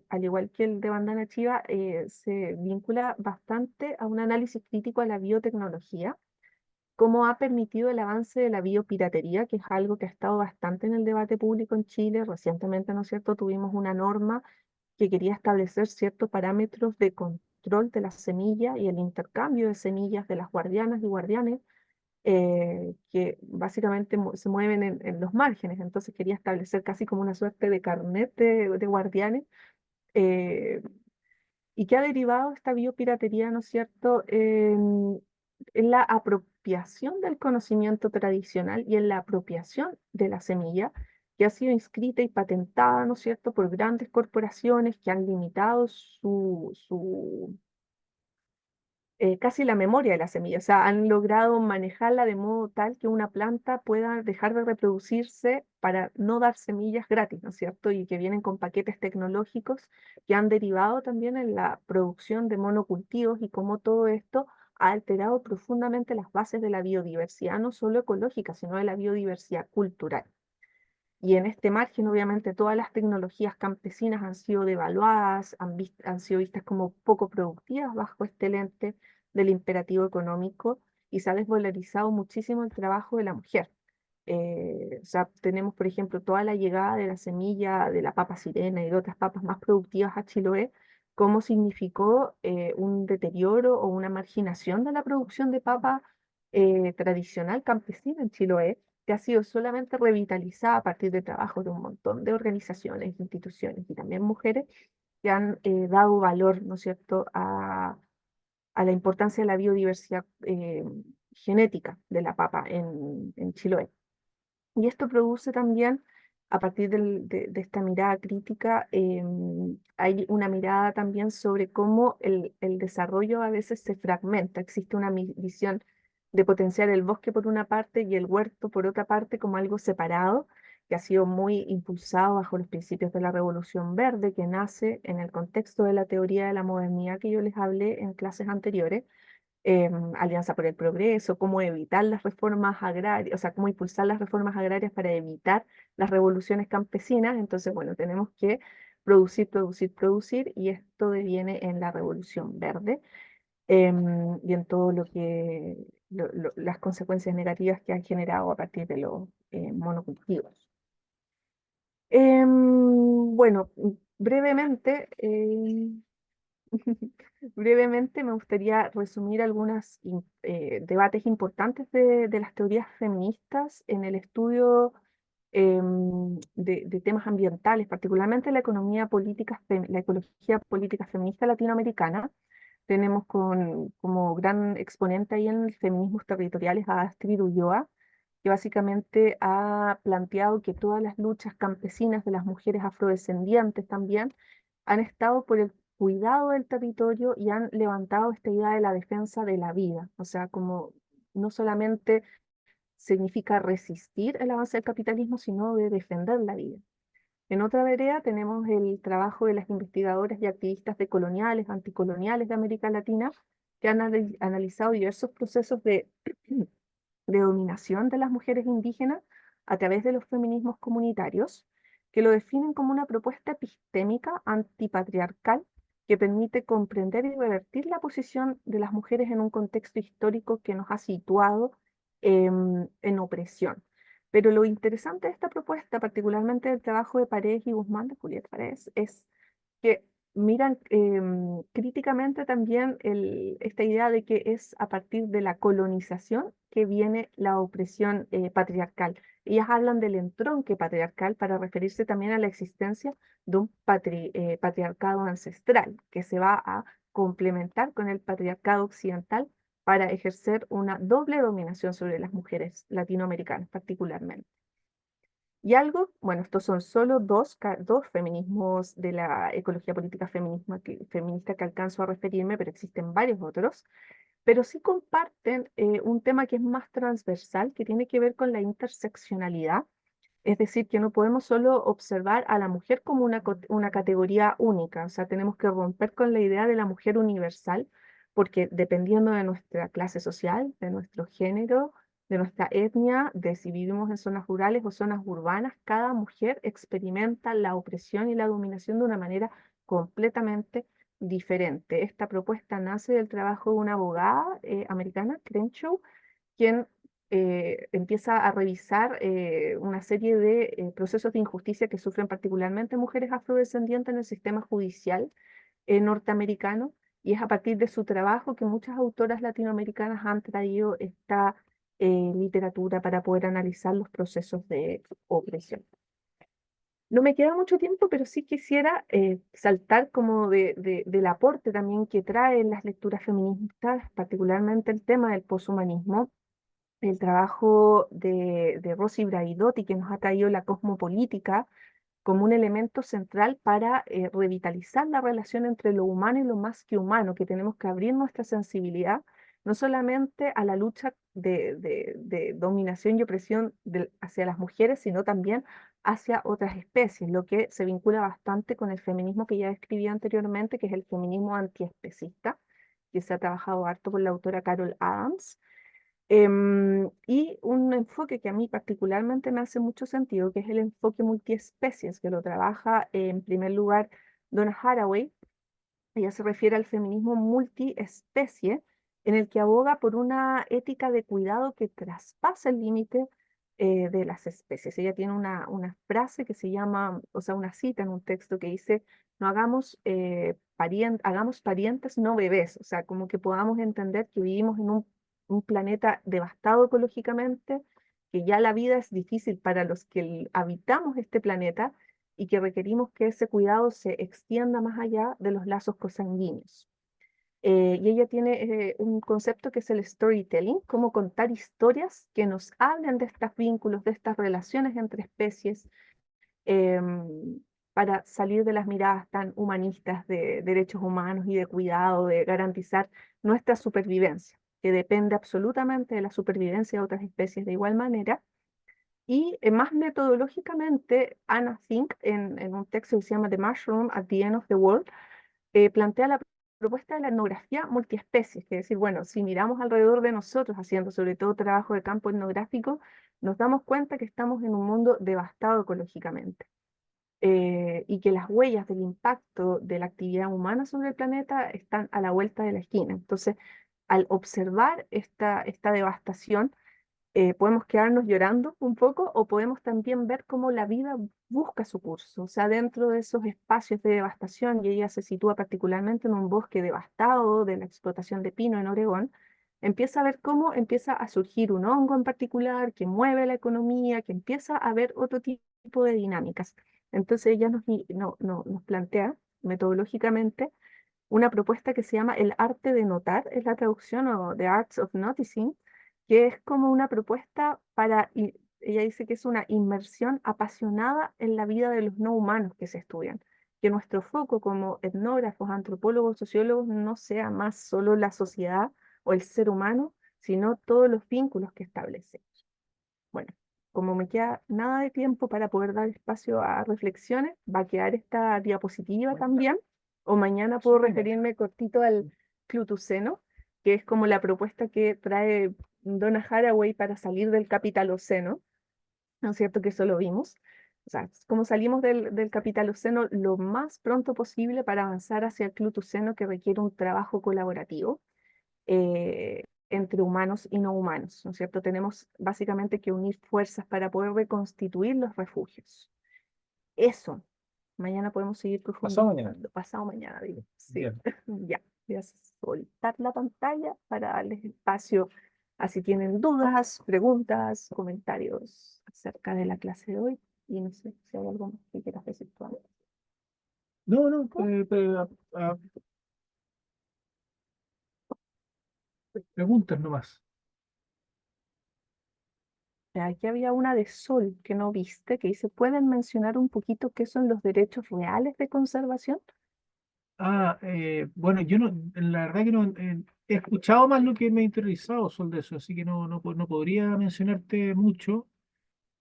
al igual que el de Vandana Shiva, se vincula bastante a un análisis crítico a la biotecnología, cómo ha permitido el avance de la biopiratería, que es algo que ha estado bastante en el debate público en Chile. Recientemente, ¿no es cierto?, tuvimos una norma que quería establecer ciertos parámetros de control de las semillas y el intercambio de semillas de las guardianas y guardianes, que básicamente se mueven en los márgenes. Entonces quería establecer casi como una suerte de carnet de guardianes, eh, y que ha derivado esta biopiratería, ¿no es cierto?, en la apropiación del conocimiento tradicional y en la apropiación de la semilla, que ha sido inscrita y patentada, ¿no es cierto?, por grandes corporaciones que han limitado casi la memoria de la semilla. O sea, han logrado manejarla de modo tal que una planta pueda dejar de reproducirse para no dar semillas gratis, ¿no es cierto? Y que vienen con paquetes tecnológicos que han derivado también en la producción de monocultivos, y cómo todo esto ha alterado profundamente las bases de la biodiversidad, no solo ecológica, sino de la biodiversidad cultural. Y en este margen, obviamente, todas las tecnologías campesinas han sido devaluadas, han sido vistas como poco productivas bajo este lente del imperativo económico, y se ha desvalorizado muchísimo el trabajo de la mujer. O sea, tenemos, por ejemplo, toda la llegada de la semilla de la papa sirena y de otras papas más productivas a Chiloé, cómo significó un deterioro o una marginación de la producción de papa tradicional campesina en Chiloé, que ha sido solamente revitalizada a partir del trabajo de un montón de organizaciones, instituciones y también mujeres que han dado valor, ¿no es cierto?, a la importancia de la biodiversidad genética de la papa en Chiloé. Y esto produce también, a partir de esta mirada crítica, hay una mirada también sobre cómo el desarrollo a veces se fragmenta. Existe una visión de potenciar el bosque por una parte y el huerto por otra parte como algo separado, que ha sido muy impulsado bajo los principios de la Revolución Verde, que nace en el contexto de la teoría de la modernidad que yo les hablé en clases anteriores. Alianza por el Progreso, cómo evitar las reformas agrarias, o sea, cómo impulsar las reformas agrarias para evitar las revoluciones campesinas. Entonces, bueno, tenemos que producir, producir, producir, y esto deviene en la Revolución Verde, y en todo lo que, las consecuencias negativas que han generado a partir de los monocultivos. Bueno, brevemente, brevemente me gustaría resumir algunos debates importantes de las teorías feministas en el estudio de temas ambientales, particularmente la economía política, la ecología política feminista latinoamericana. Tenemos como gran exponente ahí en feminismos territoriales a Astrid Ulloa, que básicamente ha planteado que todas las luchas campesinas de las mujeres afrodescendientes también han estado por el cuidado del territorio y han levantado esta idea de la defensa de la vida. O sea, como no solamente significa resistir el avance del capitalismo, sino de defender la vida. En otra vereda tenemos el trabajo de las investigadoras y activistas decoloniales, anticoloniales de América Latina, que han analizado diversos procesos de dominación de las mujeres indígenas a través de los feminismos comunitarios, que lo definen como una propuesta epistémica antipatriarcal que permite comprender y revertir la posición de las mujeres en un contexto histórico que nos ha situado en opresión. Pero lo interesante de esta propuesta, particularmente del trabajo de Paredes y Guzmán, de Julieta Paredes, es que miran críticamente también esta idea de que es a partir de la colonización que viene la opresión patriarcal. Ellas hablan del entronque patriarcal para referirse también a la existencia de un patriarcado ancestral que se va a complementar con el patriarcado occidental para ejercer una doble dominación sobre las mujeres latinoamericanas particularmente. Y algo, bueno, estos son solo dos feminismos de la ecología política feminista que alcanzo a referirme, pero existen varios otros, pero sí comparten un tema que es más transversal, que tiene que ver con la interseccionalidad. Es decir, que no podemos solo observar a la mujer como una categoría única. O sea, tenemos que romper con la idea de la mujer universal, porque dependiendo de nuestra clase social, de nuestro género, de nuestra etnia, de si vivimos en zonas rurales o zonas urbanas, cada mujer experimenta la opresión y la dominación de una manera completamente diferente. Esta propuesta nace del trabajo de una abogada americana, Crenshaw, quien empieza a revisar una serie de procesos de injusticia que sufren particularmente mujeres afrodescendientes en el sistema judicial norteamericano, y es a partir de su trabajo que muchas autoras latinoamericanas han traído esta literatura para poder analizar los procesos de opresión. No me queda mucho tiempo, pero sí quisiera saltar como del aporte también que traen las lecturas feministas, particularmente el tema del poshumanismo, el trabajo de Rosy Braidotti, que nos ha traído la cosmopolítica como un elemento central para revitalizar la relación entre lo humano y lo más que humano, que tenemos que abrir nuestra sensibilidad, no solamente a la lucha de dominación y opresión hacia las mujeres, sino también hacia otras especies, lo que se vincula bastante con el feminismo que ya describí anteriormente, que es el feminismo antiespecista, que se ha trabajado harto por la autora Carol Adams. Y un enfoque que a mí particularmente me hace mucho sentido, que es el enfoque multiespecies, que lo trabaja en primer lugar Donna Haraway. Ella se refiere al feminismo multiespecie, en el que aboga por una ética de cuidado que traspasa el límite de las especies. Ella tiene una frase que se llama, o sea, una cita en un texto que dice, no hagamos, hagamos parientes, no bebés. O sea, como que podamos entender que vivimos en un planeta devastado ecológicamente, que ya la vida es difícil para los que habitamos este planeta y que requerimos que ese cuidado se extienda más allá de los lazos consanguíneos. Y ella tiene un concepto que es el storytelling, cómo contar historias que nos hablen de estos vínculos, de estas relaciones entre especies, em, para salir de las miradas tan humanistas de derechos humanos y de cuidado, de garantizar nuestra supervivencia, que depende absolutamente de la supervivencia de otras especies de igual manera. Y más metodológicamente, Anna Fink, en un texto que se llama The Mushroom at the End of the World, plantea la propuesta de la etnografía multiespecies, que es decir, bueno, si miramos alrededor de nosotros, haciendo sobre todo trabajo de campo etnográfico, nos damos cuenta que estamos en un mundo devastado ecológicamente, y que las huellas del impacto de la actividad humana sobre el planeta están a la vuelta de la esquina. Entonces, al observar esta devastación, podemos quedarnos llorando un poco o podemos también ver cómo la vida busca su curso, o sea, dentro de esos espacios de devastación, y ella se sitúa particularmente en un bosque devastado de la explotación de pino en Oregón, empieza a ver cómo empieza a surgir un hongo en particular que mueve la economía, que empieza a ver otro tipo de dinámicas. Entonces ella nos plantea metodológicamente una propuesta que se llama El arte de notar, es la traducción, o The Arts of Noticing, que es como una propuesta para, ella dice que es una inmersión apasionada en la vida de los no humanos que se estudian, que nuestro foco como etnógrafos, antropólogos, sociólogos no sea más solo la sociedad o el ser humano, sino todos los vínculos que establecemos. Bueno, como me queda nada de tiempo para poder dar espacio a reflexiones, va a quedar esta diapositiva también, o mañana puedo referirme cortito al Clutuceno, que es como la propuesta que trae Donna Haraway para salir del capitaloceno, ¿no es cierto? Que eso lo vimos. O sea, como salimos del capitaloceno lo más pronto posible para avanzar hacia el Clutuceno, que requiere un trabajo colaborativo entre humanos y no humanos, ¿no es cierto? Tenemos básicamente que unir fuerzas para poder reconstituir los refugios. Eso. Mañana podemos seguir Pasado mañana. profundizando. Pasado mañana, digo. Sí. Bien. Ya. Voy a soltar la pantalla para darles espacio a si tienen dudas, preguntas, comentarios acerca de la clase de hoy. Y no sé si hay algo más que quieras decir tú, Andrés. No, no, preguntas nomás. Aquí había una de Sol que no viste, que dice, ¿pueden mencionar un poquito qué son los derechos reales de conservación? Bueno, yo no, la verdad que no he escuchado más lo que me ha interesado sobre eso, así que no podría mencionarte mucho.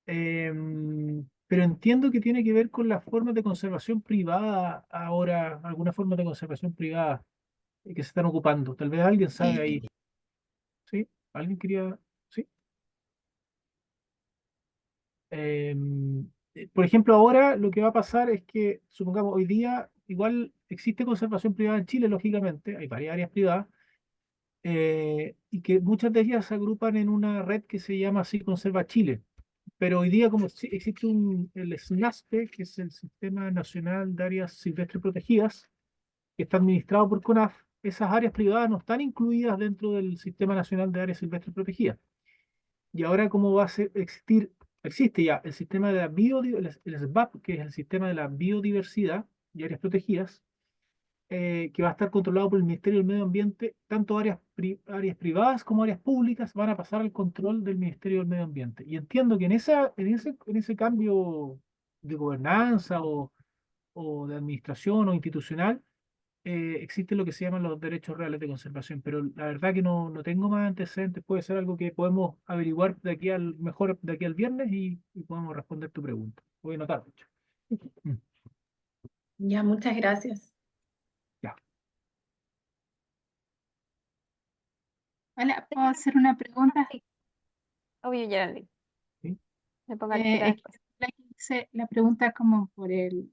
Pero entiendo que tiene que ver con las formas de conservación privada ahora, algunas formas de conservación privada que se están ocupando. Tal vez alguien sabe ahí. ¿Sí? ¿Alguien quería? ¿Sí? Por ejemplo, ahora lo que va a pasar es que, supongamos, hoy día igual existe conservación privada en Chile, lógicamente, hay varias áreas privadas, y que muchas de ellas se agrupan en una red que se llama así Conserva Chile. Pero hoy día, como existe el SNASPE, que es el Sistema Nacional de Áreas Silvestres Protegidas, que está administrado por CONAF, esas áreas privadas no están incluidas dentro del Sistema Nacional de Áreas Silvestres Protegidas. Y ahora, ¿cómo va a existir? Existe ya el sistema de la el SBAP, que es el Sistema de la Biodiversidad y Áreas Protegidas, que va a estar controlado por el Ministerio del Medio Ambiente. Tanto áreas privadas como áreas públicas van a pasar al control del Ministerio del Medio Ambiente. Y entiendo que en ese cambio de gobernanza o de administración o institucional, existe lo que se llaman los derechos reales de conservación, pero la verdad que no tengo más antecedentes. Puede ser algo que podemos averiguar mejor de aquí al viernes y podemos responder tu pregunta. Voy a anotar, de hecho. Mm, Ya, muchas gracias. ya. Hola, ¿puedo hacer una pregunta? Sí, obvio, Geraldine. ¿Sí? Me pongo al tiro Es que después. la que hice la pregunta como por el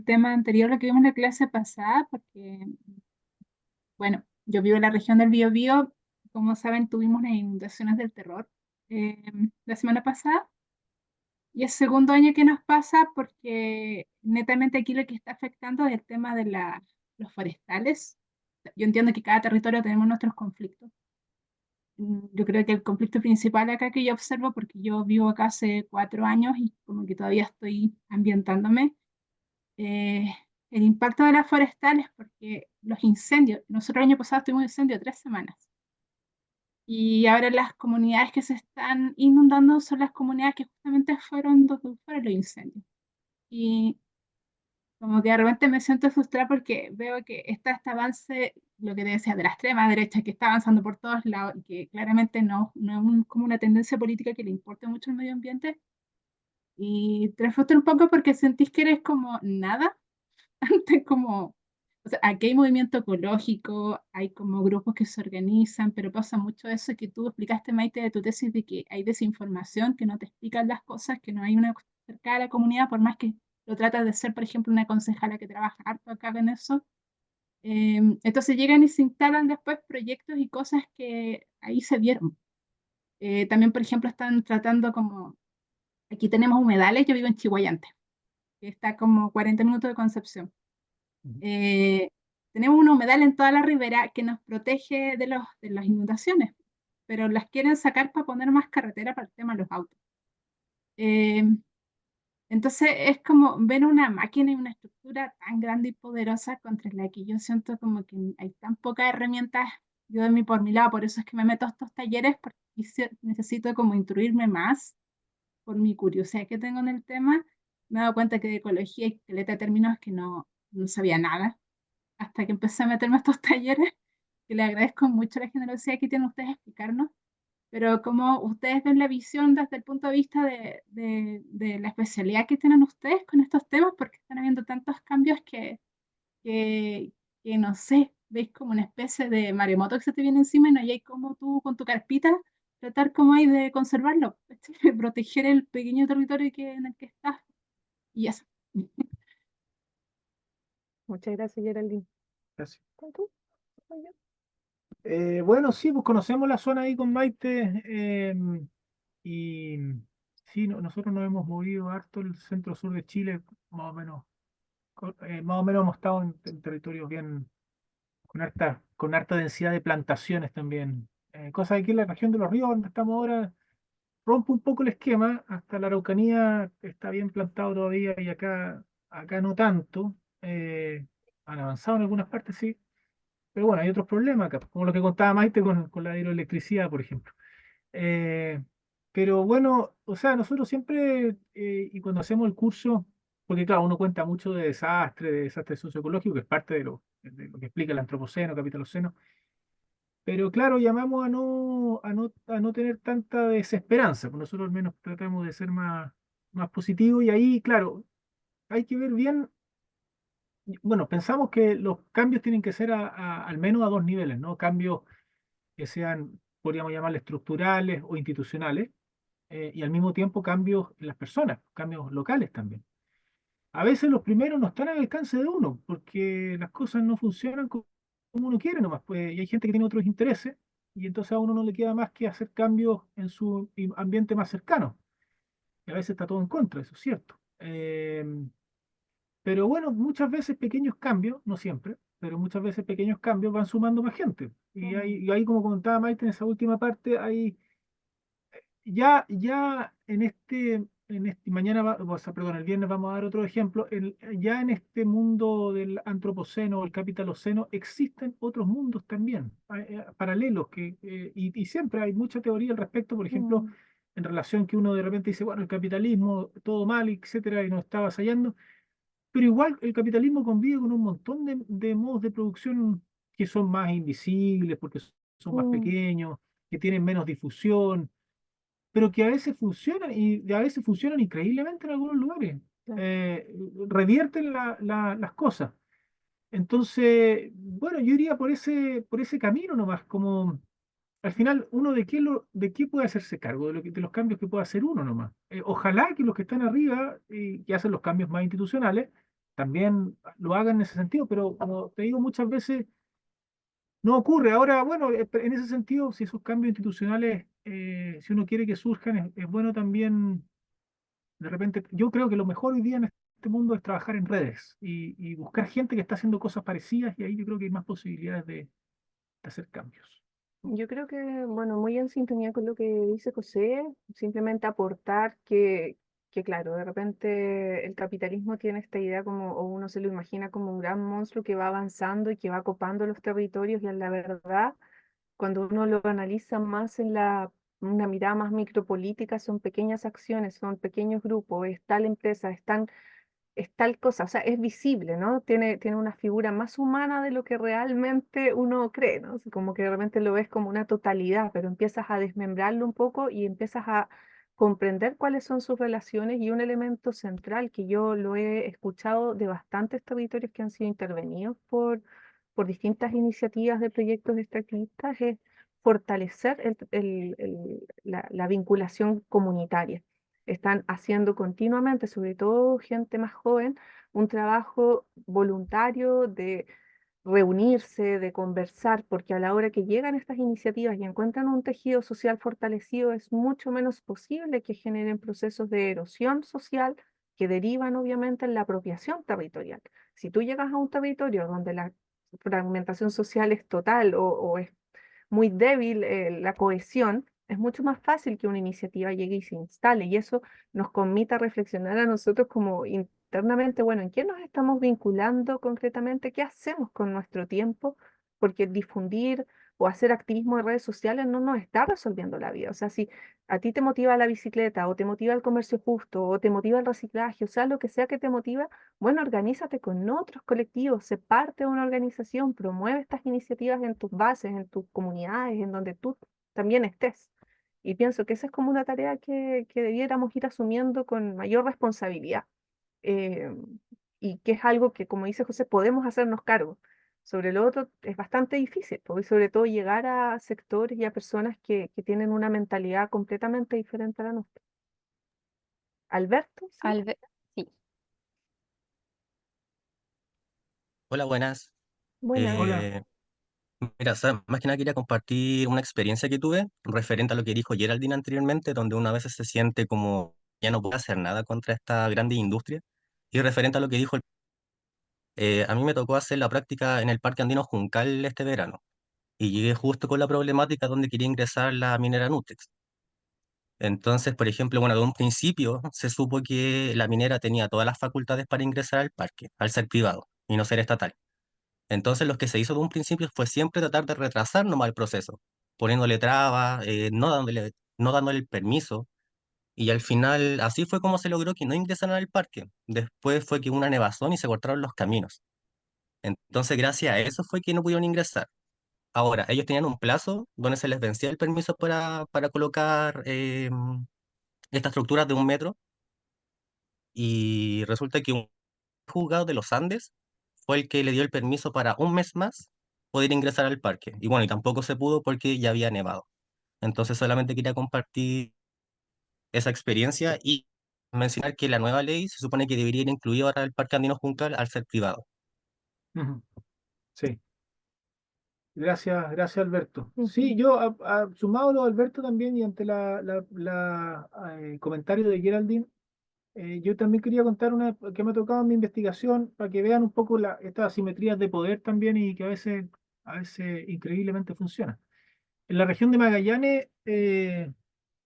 tema anterior, lo que vimos en la clase pasada, porque, bueno, yo vivo en la región del Biobío. Como saben, tuvimos unas inundaciones del terror eh, la semana pasada. Y es segundo año que nos pasa porque netamente aquí lo que está afectando es el tema de los forestales. Yo entiendo que cada territorio tenemos nuestros conflictos. Yo creo que el conflicto principal acá que yo observo, porque yo vivo acá hace 4 años y como que todavía estoy ambientándome, eh, el impacto de las forestales, porque los incendios, nosotros el año pasado tuvimos incendio 3 semanas. Y ahora las comunidades que se están inundando son las comunidades que justamente fueron donde fueron los incendios. Y como que de repente me siento frustrada porque veo que está este avance, lo que te decía, de la extrema derecha, que está avanzando por todos lados y que claramente no es como una tendencia política que le importe mucho el medio ambiente. Y te frustra un poco porque sentís que eres como nada, antes como, o sea, aquí hay movimiento ecológico, hay como grupos que se organizan, pero pasa mucho eso que tú explicaste, Maite, de tu tesis, de que hay desinformación, que no te explican las cosas, que no hay una cerca de la comunidad, por más que lo tratas de ser, por ejemplo, una concejala que trabaja harto acá en eso. Entonces llegan y se instalan después proyectos y cosas que ahí se vieron. También, por ejemplo, están tratando como, aquí tenemos humedales, yo vivo en Chihuayante, que está como 40 minutos de Concepción. Ujú. eh, Tenemos un humedal en toda la ribera que nos protege de las inundaciones, pero las quieren sacar para poner más carretera para el tema de los autos. Eh, entonces es como ver una máquina y una estructura tan grande y poderosa contra la que yo siento como que hay tan pocas herramientas. Yo por mi lado, por eso es que me meto a estos talleres, porque necesito como instruirme más por mi curiosidad que tengo en el tema. Me he dado cuenta que de ecología y caleta de términos que no sabía nada hasta que empecé a meterme a estos talleres, que le agradezco mucho la generosidad que tienen ustedes a explicarnos, pero como ustedes ven la visión desde el punto de vista de la especialidad que tienen ustedes con estos temas, porque están habiendo tantos cambios que, que no sé, veis como una especie de maremoto que se te viene encima y no hay como tú con tu carpita tratar como hay de conservarlo, de proteger el pequeño territorio en el que estás y eso. Muchas gracias, Geraldine. Gracias. ¿Con tú? ¿Con yo? Bueno, sí, pues conocemos la zona ahí con Maite, y sí, nosotros nos hemos movido harto el centro sur de Chile, más o menos, más o menos hemos estado en territorios bien, con harta densidad de plantaciones también. Cosa que aquí en la región de los ríos, donde estamos ahora, rompe un poco el esquema. Hasta la Araucanía está bien plantado todavía y acá no tanto. Han avanzado en algunas partes, sí, pero bueno, hay otros problemas acá, como lo que contaba Maite con la hidroelectricidad, por ejemplo. Eh, pero bueno, o sea, nosotros siempre, y cuando hacemos el curso, porque claro, uno cuenta mucho de desastre socioecológico, que es parte de lo que explica el antropoceno, capitaloceno, pero claro, llamamos a no tener tanta desesperanza, pues nosotros al menos tratamos de ser más positivos y ahí, claro, hay que ver bien. Bueno, pensamos que los cambios tienen que ser al menos a dos niveles, ¿no? Cambios que sean, podríamos llamarle estructurales o institucionales, y al mismo tiempo cambios en las personas, cambios locales también. A veces los primeros no están al alcance de uno, porque las cosas no funcionan como uno quiere nomás, pues, y hay gente que tiene otros intereses, y entonces a uno no le queda más que hacer cambios en su ambiente más cercano. Y a veces está todo en contra, eso es cierto. Pero bueno, muchas veces pequeños cambios, no siempre, pero muchas veces pequeños cambios van sumando más gente. Y ahí, como comentaba Maite en esa última parte, hay ya mañana, o sea, perdón, el viernes vamos a dar otro ejemplo. Ya en este mundo del antropoceno o el capitaloceno existen otros mundos también, paralelos, y siempre hay mucha teoría al respecto, por ejemplo, Mm, en relación que uno de repente dice, bueno, el capitalismo, todo mal, etcétera, y nos está avasallando, pero igual el capitalismo convive con un montón de modos de producción que son más invisibles, porque son más mm, pequeños, que tienen menos difusión, pero que a veces funcionan y a veces funcionan increíblemente en algunos lugares. claro. Eh, Revierten las cosas. Entonces, bueno, yo iría por ese camino nomás, como al final uno de qué puede hacerse cargo, de los cambios que puede hacer uno nomás. Ojalá que los que están arriba y que hacen los cambios más institucionales también lo hagan en ese sentido, pero como te digo muchas veces no ocurre. Ahora, bueno, en ese sentido, si esos cambios institucionales, si uno quiere que surjan, es bueno también, de repente, yo creo que lo mejor hoy día en este mundo es trabajar en redes y buscar gente que está haciendo cosas parecidas y ahí yo creo que hay más posibilidades de hacer cambios. Yo creo que, bueno, muy en sintonía con lo que dice José, simplemente aportar que, claro, de repente el capitalismo tiene esta idea como, o uno se lo imagina como un gran monstruo que va avanzando y que va copando los territorios, y en la verdad, cuando uno lo analiza más en una mirada más micropolítica, son pequeñas acciones, son pequeños grupos, es tal empresa, es tal cosa, o sea, es visible, ¿no? Tiene una figura más humana de lo que realmente uno cree, ¿no? Así como que realmente lo ves como una totalidad, pero empiezas a desmembrarlo un poco y empiezas a comprender cuáles son sus relaciones, y un elemento central que yo lo he escuchado de bastantes territorios que han sido intervenidos por distintas iniciativas de proyectos extractivistas es fortalecer la vinculación comunitaria. Están haciendo continuamente, sobre todo gente más joven, un trabajo voluntario de reunirse, de conversar, porque a la hora que llegan estas iniciativas y encuentran un tejido social fortalecido, es mucho menos posible que generen procesos de erosión social que derivan obviamente en la apropiación territorial. Si tú llegas a un territorio donde la fragmentación social es total, o es muy débil la cohesión, es mucho más fácil que una iniciativa llegue y se instale. Y eso nos conmita a reflexionar a nosotros como internamente, bueno, ¿en qué nos estamos vinculando concretamente? ¿Qué hacemos con nuestro tiempo? Porque difundir o hacer activismo en redes sociales no nos está resolviendo la vida. O sea, si a ti te motiva la bicicleta, o te motiva el comercio justo, o te motiva el reciclaje, o sea, lo que sea que te motiva, bueno, organízate con otros colectivos, sé parte de una organización, promueve estas iniciativas en tus bases, en tus comunidades, en donde tú también estés. Y pienso que esa es como una tarea que debiéramos ir asumiendo con mayor responsabilidad, eh, y que es algo que, como dice José, podemos hacernos cargo. Sobre lo otro es bastante difícil, porque sobre todo llegar a sectores y a personas que tienen una mentalidad completamente diferente a la nuestra. Alberto, ¿sí? Sí. Hola, buenas. Buena. Hola. Eh, Mira, más que nada quería compartir una experiencia que tuve referente a lo que dijo Geraldine anteriormente, donde uno a veces se siente como ya no puede hacer nada contra esta grande industria. Y referente a lo que dijo, a mí me tocó hacer la práctica en el Parque Andino Juncal este verano. Y llegué justo con la problemática donde quería ingresar la minera Nutex. Entonces, por ejemplo, bueno, de un principio se supo que la minera tenía todas las facultades para ingresar al parque, al ser privado y no ser estatal. Entonces, lo que se hizo de un principio fue siempre tratar de retrasar nomás el proceso, poniéndole trabas, no dándole el permiso, y al final así fue como se logró que no ingresaran al parque. Después fue que hubo una nevazón y se cortaron los caminos. Entonces, gracias a eso fue que no pudieron ingresar. Ahora, ellos tenían un plazo donde se les vencía el permiso para colocar estas estructuras de 1 metro, y resulta que un juzgado de los Andes fue el que le dio el permiso para un mes más poder ingresar al parque. Y bueno, y tampoco se pudo porque ya había nevado. Entonces solamente quería compartir esa experiencia y mencionar que la nueva ley se supone que debería ir incluido ahora el Parque Andino Juncal al ser privado. Ujú. Sí, gracias Alberto. Sí, Ujú. yo sumado a lo de Alberto también y ante comentario de Geraldine, yo también quería contar una que me ha tocado en mi investigación para que vean un poco estas asimetrías de poder también y que a veces increíblemente funcionan. En la región de Magallanes,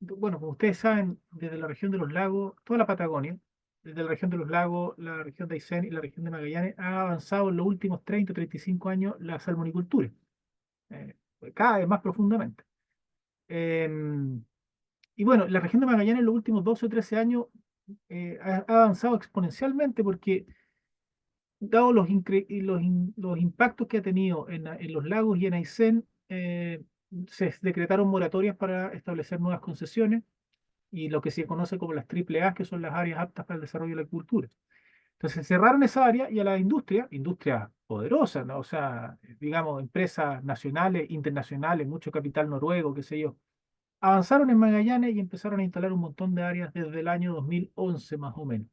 bueno, como ustedes saben, desde la región de los lagos, toda la Patagonia, desde la región de los lagos, la región de Aysén y la región de Magallanes, ha avanzado en los últimos 30 o 35 años la salmonicultura, eh, cada vez más profundamente. Em, y bueno, la región de Magallanes en los últimos 12 o 13 años ha avanzado exponencialmente porque, dado los impactos que ha tenido en los lagos y en Aysén, se decretaron moratorias para establecer nuevas concesiones y lo que se conoce como las triple A, que son las áreas aptas para el desarrollo de la cultura. Entonces cerraron esa área y a la industria poderosa, ¿no? O sea, digamos, empresas nacionales, internacionales, mucho capital noruego, qué sé yo, avanzaron en Magallanes y empezaron a instalar un montón de áreas desde el año 2011 más o menos.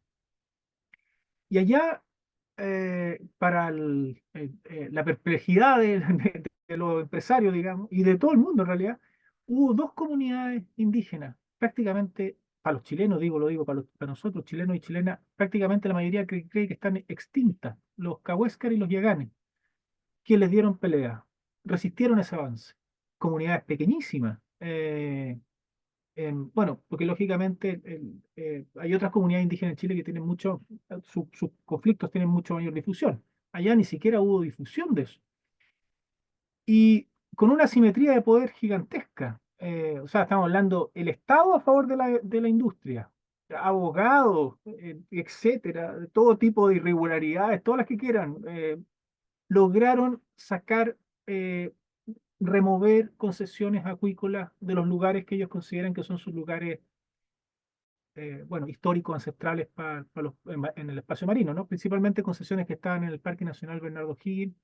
Y allá, para la perplejidad de los empresarios, digamos, y de todo el mundo en realidad, hubo dos comunidades indígenas, prácticamente, para los chilenos, lo digo para nosotros, chilenos y chilenas, prácticamente la mayoría cree que están extintas, los cahuéscar y los yaganes, que les dieron pelea, resistieron ese avance. Comunidades pequeñísimas. Bueno, porque lógicamente hay otras comunidades indígenas en Chile que tienen sus conflictos tienen mucho mayor difusión. Allá ni siquiera hubo difusión de eso. Y con una asimetría de poder gigantesca. O sea, estamos hablando el Estado a favor de la industria, abogados, etcétera, de todo tipo de irregularidades, todas las que quieran, lograron eh, remover concesiones acuícolas de los lugares que ellos consideran que son sus lugares, bueno, históricos, ancestrales en el espacio marino, ¿no? Principalmente concesiones que estaban en el Parque Nacional Bernardo Higgins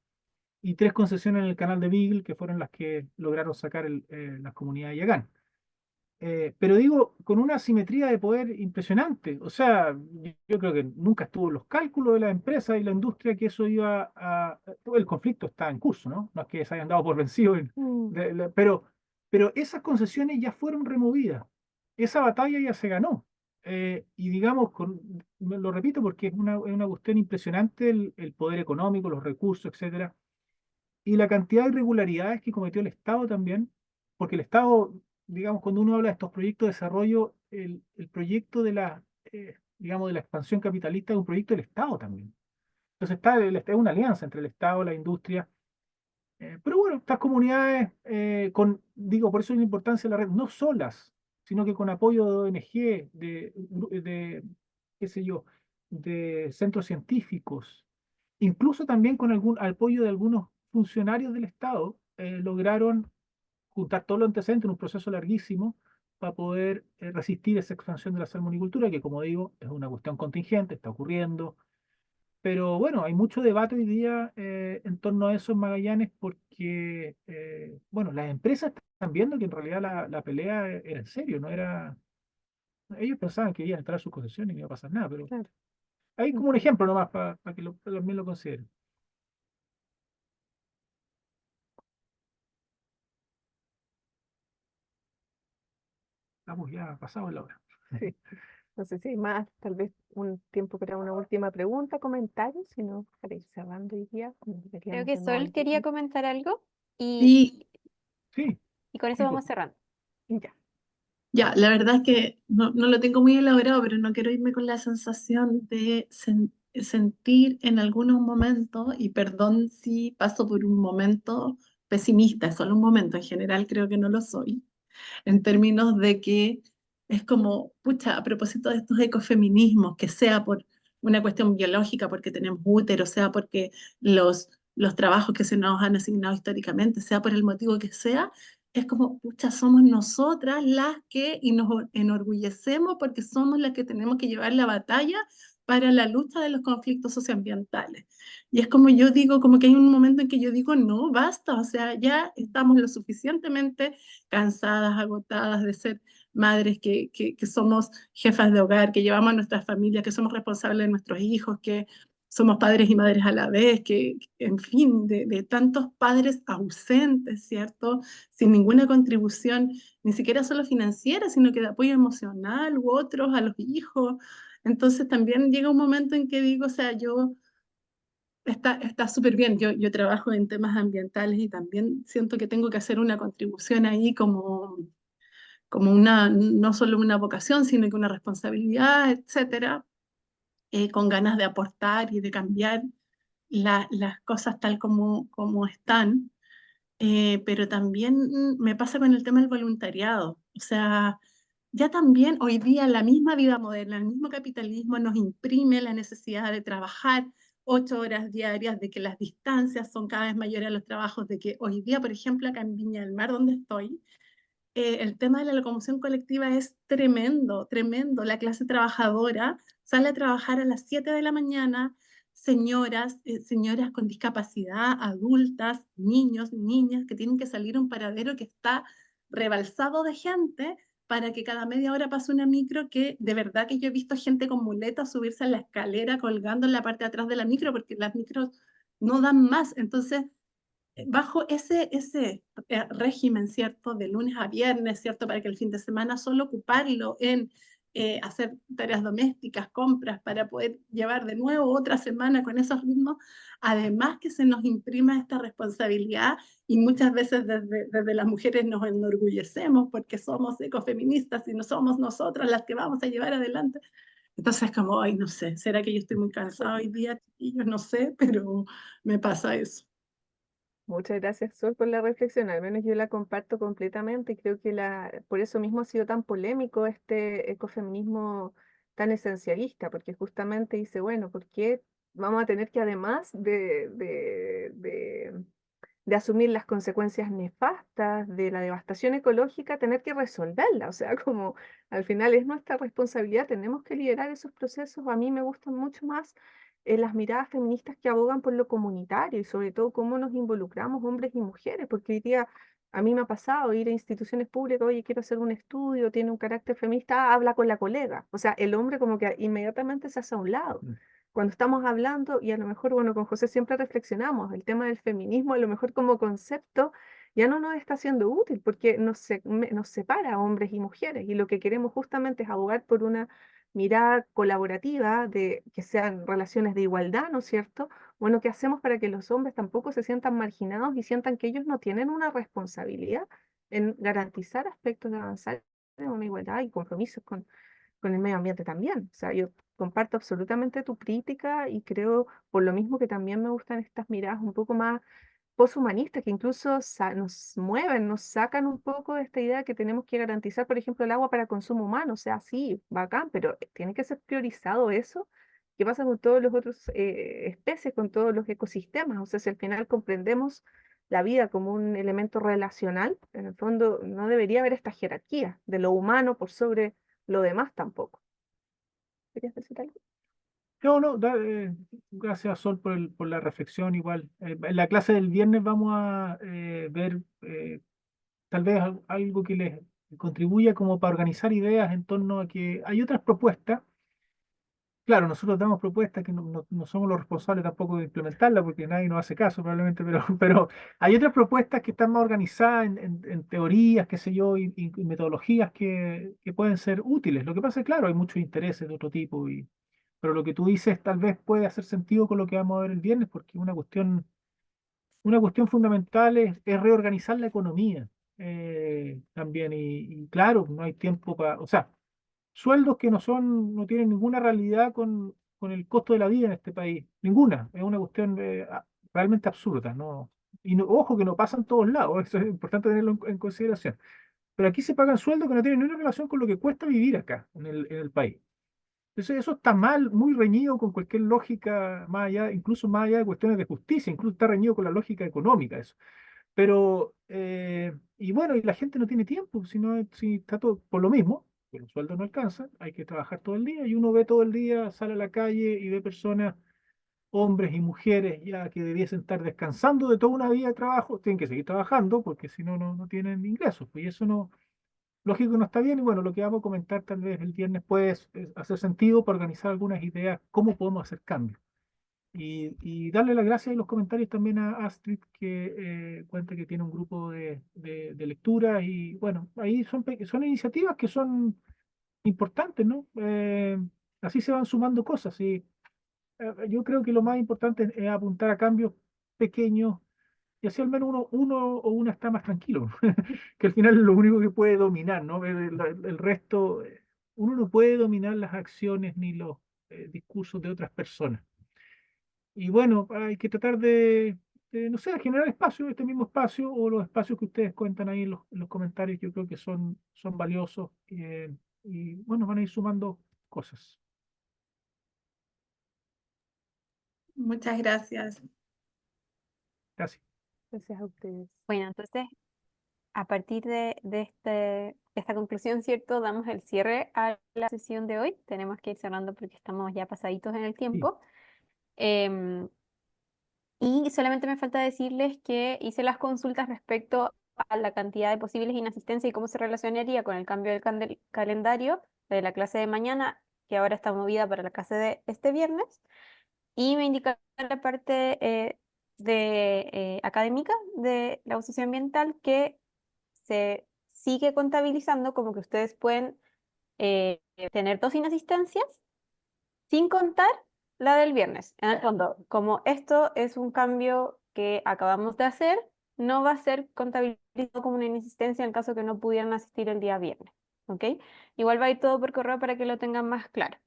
y tres concesiones en el Canal de Beagle, que fueron las que lograron sacar las comunidades de Yagán. Pero digo, con una asimetría de poder impresionante. O sea, yo creo que nunca estuvo en los cálculos de la empresa y la industria que eso todo el conflicto está en curso, ¿no? No es que se hayan dado por vencidos, Mm. pero esas concesiones ya fueron removidas. Esa batalla ya se ganó. Y digamos, lo repito porque es una cuestión impresionante el poder económico, los recursos, etcétera, y la cantidad de irregularidades que cometió el Estado también, porque el Estado, digamos, cuando uno habla de estos proyectos de desarrollo, el proyecto digamos, de la expansión capitalista es un proyecto del Estado también. Entonces es una alianza entre el Estado, la industria, pero bueno, estas comunidades, digo, por eso es la importancia de la red, no solas, sino que con apoyo de ONG, qué sé yo, de centros científicos, incluso también con algún apoyo de algunos funcionarios del Estado, lograron juntar todos los antecedentes en un proceso larguísimo para poder resistir esa expansión de la salmonicultura, que como digo, es una cuestión contingente, está ocurriendo, pero bueno, hay mucho debate hoy día en torno a eso en Magallanes porque, bueno, las empresas están viendo que en realidad la pelea era en serio, no era. Ellos pensaban que iban a entrar a sus concesiones y no iba a pasar nada, pero Claro. hay como un Ujú. ejemplo nomás para que también lo consideren. Estamos ya pasados la hora. Sí. No sé si hay más, tal vez un tiempo para una última pregunta, comentario, si no, para ir cerrando hoy día, nos Creo deberíamos que de nuevo Sol al quería viernes. comentar algo y, Sí, Sí, y con eso sí, vamos pues. cerrando. Ya. ya, la verdad es que no lo tengo muy elaborado, pero no quiero irme con la sensación de sentir en algunos momentos, y perdón si paso por un momento pesimista, es solo un momento, en general creo que no lo soy, en términos de que es como, pucha, a propósito de estos ecofeminismos, que sea por una cuestión biológica, porque tenemos útero, sea porque los trabajos que se nos han asignado históricamente, sea por el motivo que sea, es como, pucha, somos nosotras las que, y nos enorgullecemos porque somos las que tenemos que llevar la batalla para la lucha de los conflictos socioambientales. Y es como yo digo, como que hay un momento en que yo digo, no, basta, o sea, ya estamos lo suficientemente cansadas, agotadas de ser madres que somos jefas de hogar, que llevamos a nuestras familias, que somos responsables de nuestros hijos, que somos padres y madres a la vez, en fin, de tantos padres ausentes, ¿cierto? Sin ninguna contribución, ni siquiera solo financiera, sino que de apoyo emocional u otros a los hijos. Entonces también llega un momento en que digo, o sea, está súper bien. Yo trabajo en temas ambientales y también siento que tengo que hacer una contribución ahí como no solo una vocación, sino que una responsabilidad, etcétera, con ganas de aportar y de cambiar las cosas tal como están. Pero también me pasa con el tema del voluntariado. O sea, ya también hoy día la misma vida moderna, el mismo capitalismo nos imprime la necesidad de trabajar 8 horas diarias, de que las distancias son cada vez mayores a los trabajos, de que hoy día, por ejemplo, acá en Viña del Mar, donde estoy, el tema de la locomoción colectiva es tremendo, tremendo. La clase trabajadora sale a trabajar a las 7 de la mañana, señoras con discapacidad, adultas, niños, niñas que tienen que salir a un paradero que está rebalsado de gente para que cada media hora pase una micro, que de verdad que yo he visto gente con muletas subirse a la escalera colgando en la parte de atrás de la micro porque las micros no dan más. Entonces, bajo ese régimen, ¿cierto? De lunes a viernes, ¿cierto? Para que el fin de semana solo ocuparlo en hacer tareas domésticas, compras, para poder llevar de nuevo otra semana con esos ritmos, además que se nos imprima esta responsabilidad y muchas veces desde las mujeres nos enorgullecemos porque somos ecofeministas y no somos nosotras las que vamos a llevar adelante. Entonces, como, ay, no sé, ¿será que yo estoy muy cansada hoy día? Y yo no sé, pero me pasa eso. Muchas gracias, Sol, por la reflexión. Al menos yo la comparto completamente y creo que por eso mismo ha sido tan polémico este ecofeminismo tan esencialista, porque justamente dice, bueno, ¿por qué vamos a tener que además de asumir las consecuencias nefastas de la devastación ecológica, tener que resolverla? O sea, como al final es nuestra responsabilidad, tenemos que liderar esos procesos. A mí me gustan mucho más las miradas feministas que abogan por lo comunitario y sobre todo cómo nos involucramos hombres y mujeres, porque hoy día a mí me ha pasado ir a instituciones públicas, oye, quiero hacer un estudio, tiene un carácter feminista, habla con la colega. O sea, el hombre como que inmediatamente se hace a un lado cuando estamos hablando, y a lo mejor, bueno, con José siempre reflexionamos, el tema del feminismo, a lo mejor como concepto, ya no nos está siendo útil porque nos separa a hombres y mujeres, y lo que queremos justamente es abogar por una mirada colaborativa, de que sean relaciones de igualdad, ¿no es cierto? Bueno, ¿qué hacemos para que los hombres tampoco se sientan marginados y sientan que ellos no tienen una responsabilidad en garantizar aspectos de avanzar en una igualdad y compromisos con el medio ambiente también? O sea, yo comparto absolutamente tu crítica y creo, por lo mismo, que también me gustan estas miradas un poco más poshumanistas, que incluso nos mueven, nos sacan un poco de esta idea que tenemos que garantizar, por ejemplo, el agua para consumo humano. O sea, sí, bacán, pero tiene que ser priorizado eso. ¿Qué pasa con todos los otros especies, con todos los ecosistemas? O sea, si al final comprendemos la vida como un elemento relacional, en el fondo no debería haber esta jerarquía de lo humano por sobre lo demás tampoco. ¿Querías decir algo? No, no, gracias Sol por la reflexión igual. En la clase del viernes vamos a ver tal vez algo que les contribuya como para organizar ideas en torno a que hay otras propuestas. Claro, nosotros damos propuestas que no somos los responsables tampoco de implementarlas porque nadie nos hace caso probablemente, pero, pero hay otras propuestas que están más organizadas en teorías, qué sé yo, y metodologías que pueden ser útiles. Lo que pasa es, claro, hay muchos intereses de otro tipo, pero lo que tú dices tal vez puede hacer sentido con lo que vamos a ver el viernes, porque una cuestión fundamental es reorganizar la economía también. Y claro, no hay tiempo para, o sea, sueldos que no tienen ninguna realidad con el costo de la vida en este país. Ninguna. Es una cuestión realmente absurda, ¿no? Y ojo que no pasa en todos lados, eso es importante tenerlo en consideración. Pero aquí se pagan sueldos que no tienen ninguna relación con lo que cuesta vivir acá, en el país. Entonces eso está mal, muy reñido con cualquier lógica, más allá, incluso más allá de cuestiones de justicia, incluso está reñido con la lógica económica eso. Pero, y bueno, y la gente no tiene tiempo, si está todo por lo mismo, que los sueldos no alcanzan, hay que trabajar todo el día, y uno ve todo el día, sale a la calle y ve personas, hombres y mujeres, ya que debiesen estar descansando de toda una vida de trabajo, tienen que seguir trabajando, porque si no, no tienen ingresos, pues, y eso lógico que no está bien y bueno, lo que vamos a comentar tal vez el viernes puede hacer sentido para organizar algunas ideas, cómo podemos hacer cambios. Y darle las gracias y los comentarios también a Astrid, que cuenta que tiene un grupo de lectura y bueno, ahí son iniciativas que son importantes, ¿no? Así se van sumando cosas y yo creo que lo más importante es apuntar a cambios pequeños y así al menos uno o una está más tranquilo, que al final es lo único que puede dominar, ¿no? El resto, uno no puede dominar las acciones ni los discursos de otras personas. Y bueno, hay que tratar no sé, generar espacio, este mismo espacio o los espacios que ustedes cuentan ahí en los comentarios, yo creo que son valiosos y bueno, van a ir sumando cosas. Muchas gracias. Gracias. Gracias a ustedes. Bueno, entonces, a partir de esta conclusión, ¿cierto? Damos el cierre a la sesión de hoy. Tenemos que ir cerrando porque estamos ya pasaditos en el Sí. tiempo. Em, y solamente me falta decirles que hice las consultas respecto a la cantidad de posibles inasistencia y cómo se relacionaría con el cambio del calendario de la clase de mañana, que ahora está movida para la clase de este viernes. Y me indicaron la parte académica de la audición ambiental que se sigue contabilizando como que ustedes pueden tener 2 inasistencias sin contar la del viernes. En el fondo, como esto es un cambio que acabamos de hacer, no va a ser contabilizado como una inasistencia en caso que no pudieran asistir el día viernes. ¿Ok? Igual va a ir todo por correo para que lo tengan más claro.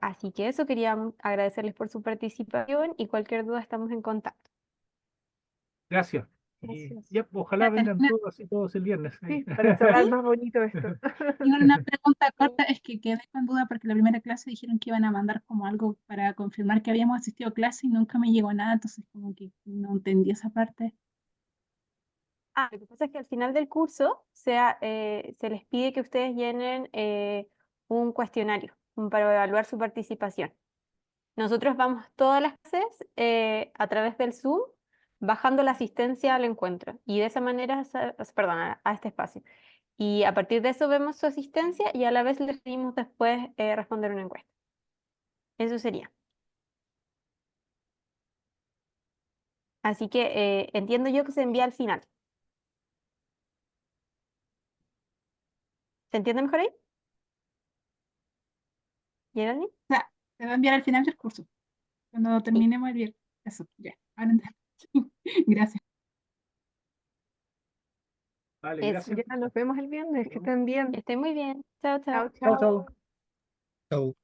Así que eso, quería agradecerles por su participación y cualquier duda estamos en contacto. Gracias. Y Gracias. ya, ojalá vengan Una- todos y todos el viernes. Sí, para cerrar ¿Sí? más bonito esto. Tengo una pregunta corta, es que quedé con duda porque la primera clase dijeron que iban a mandar como algo para confirmar que habíamos asistido a clase y nunca me llegó nada, entonces como que no entendí esa parte. Lo que pasa es que al final del curso se les pide que ustedes llenen un cuestionario para evaluar su participación. Nosotros vamos todas las clases a través del Zoom bajando la asistencia al encuentro y de esa manera, perdón, a este espacio. Y a partir de eso vemos su asistencia y a la vez les pedimos después responder una encuesta. Eso sería. Así que entiendo yo que se envía al final. ¿Se entiende mejor ahí? ¿Geraldine? O sea, se va a enviar al final del curso, cuando Sí. terminemos el viernes. Eso, ya, ahora entiendo. Gracias. Vale, Eso. gracias. Ya nos vemos el viernes, que estén bien. Que estén muy bien. Chao, Chao, chao. Chao, chao. chao. Chau.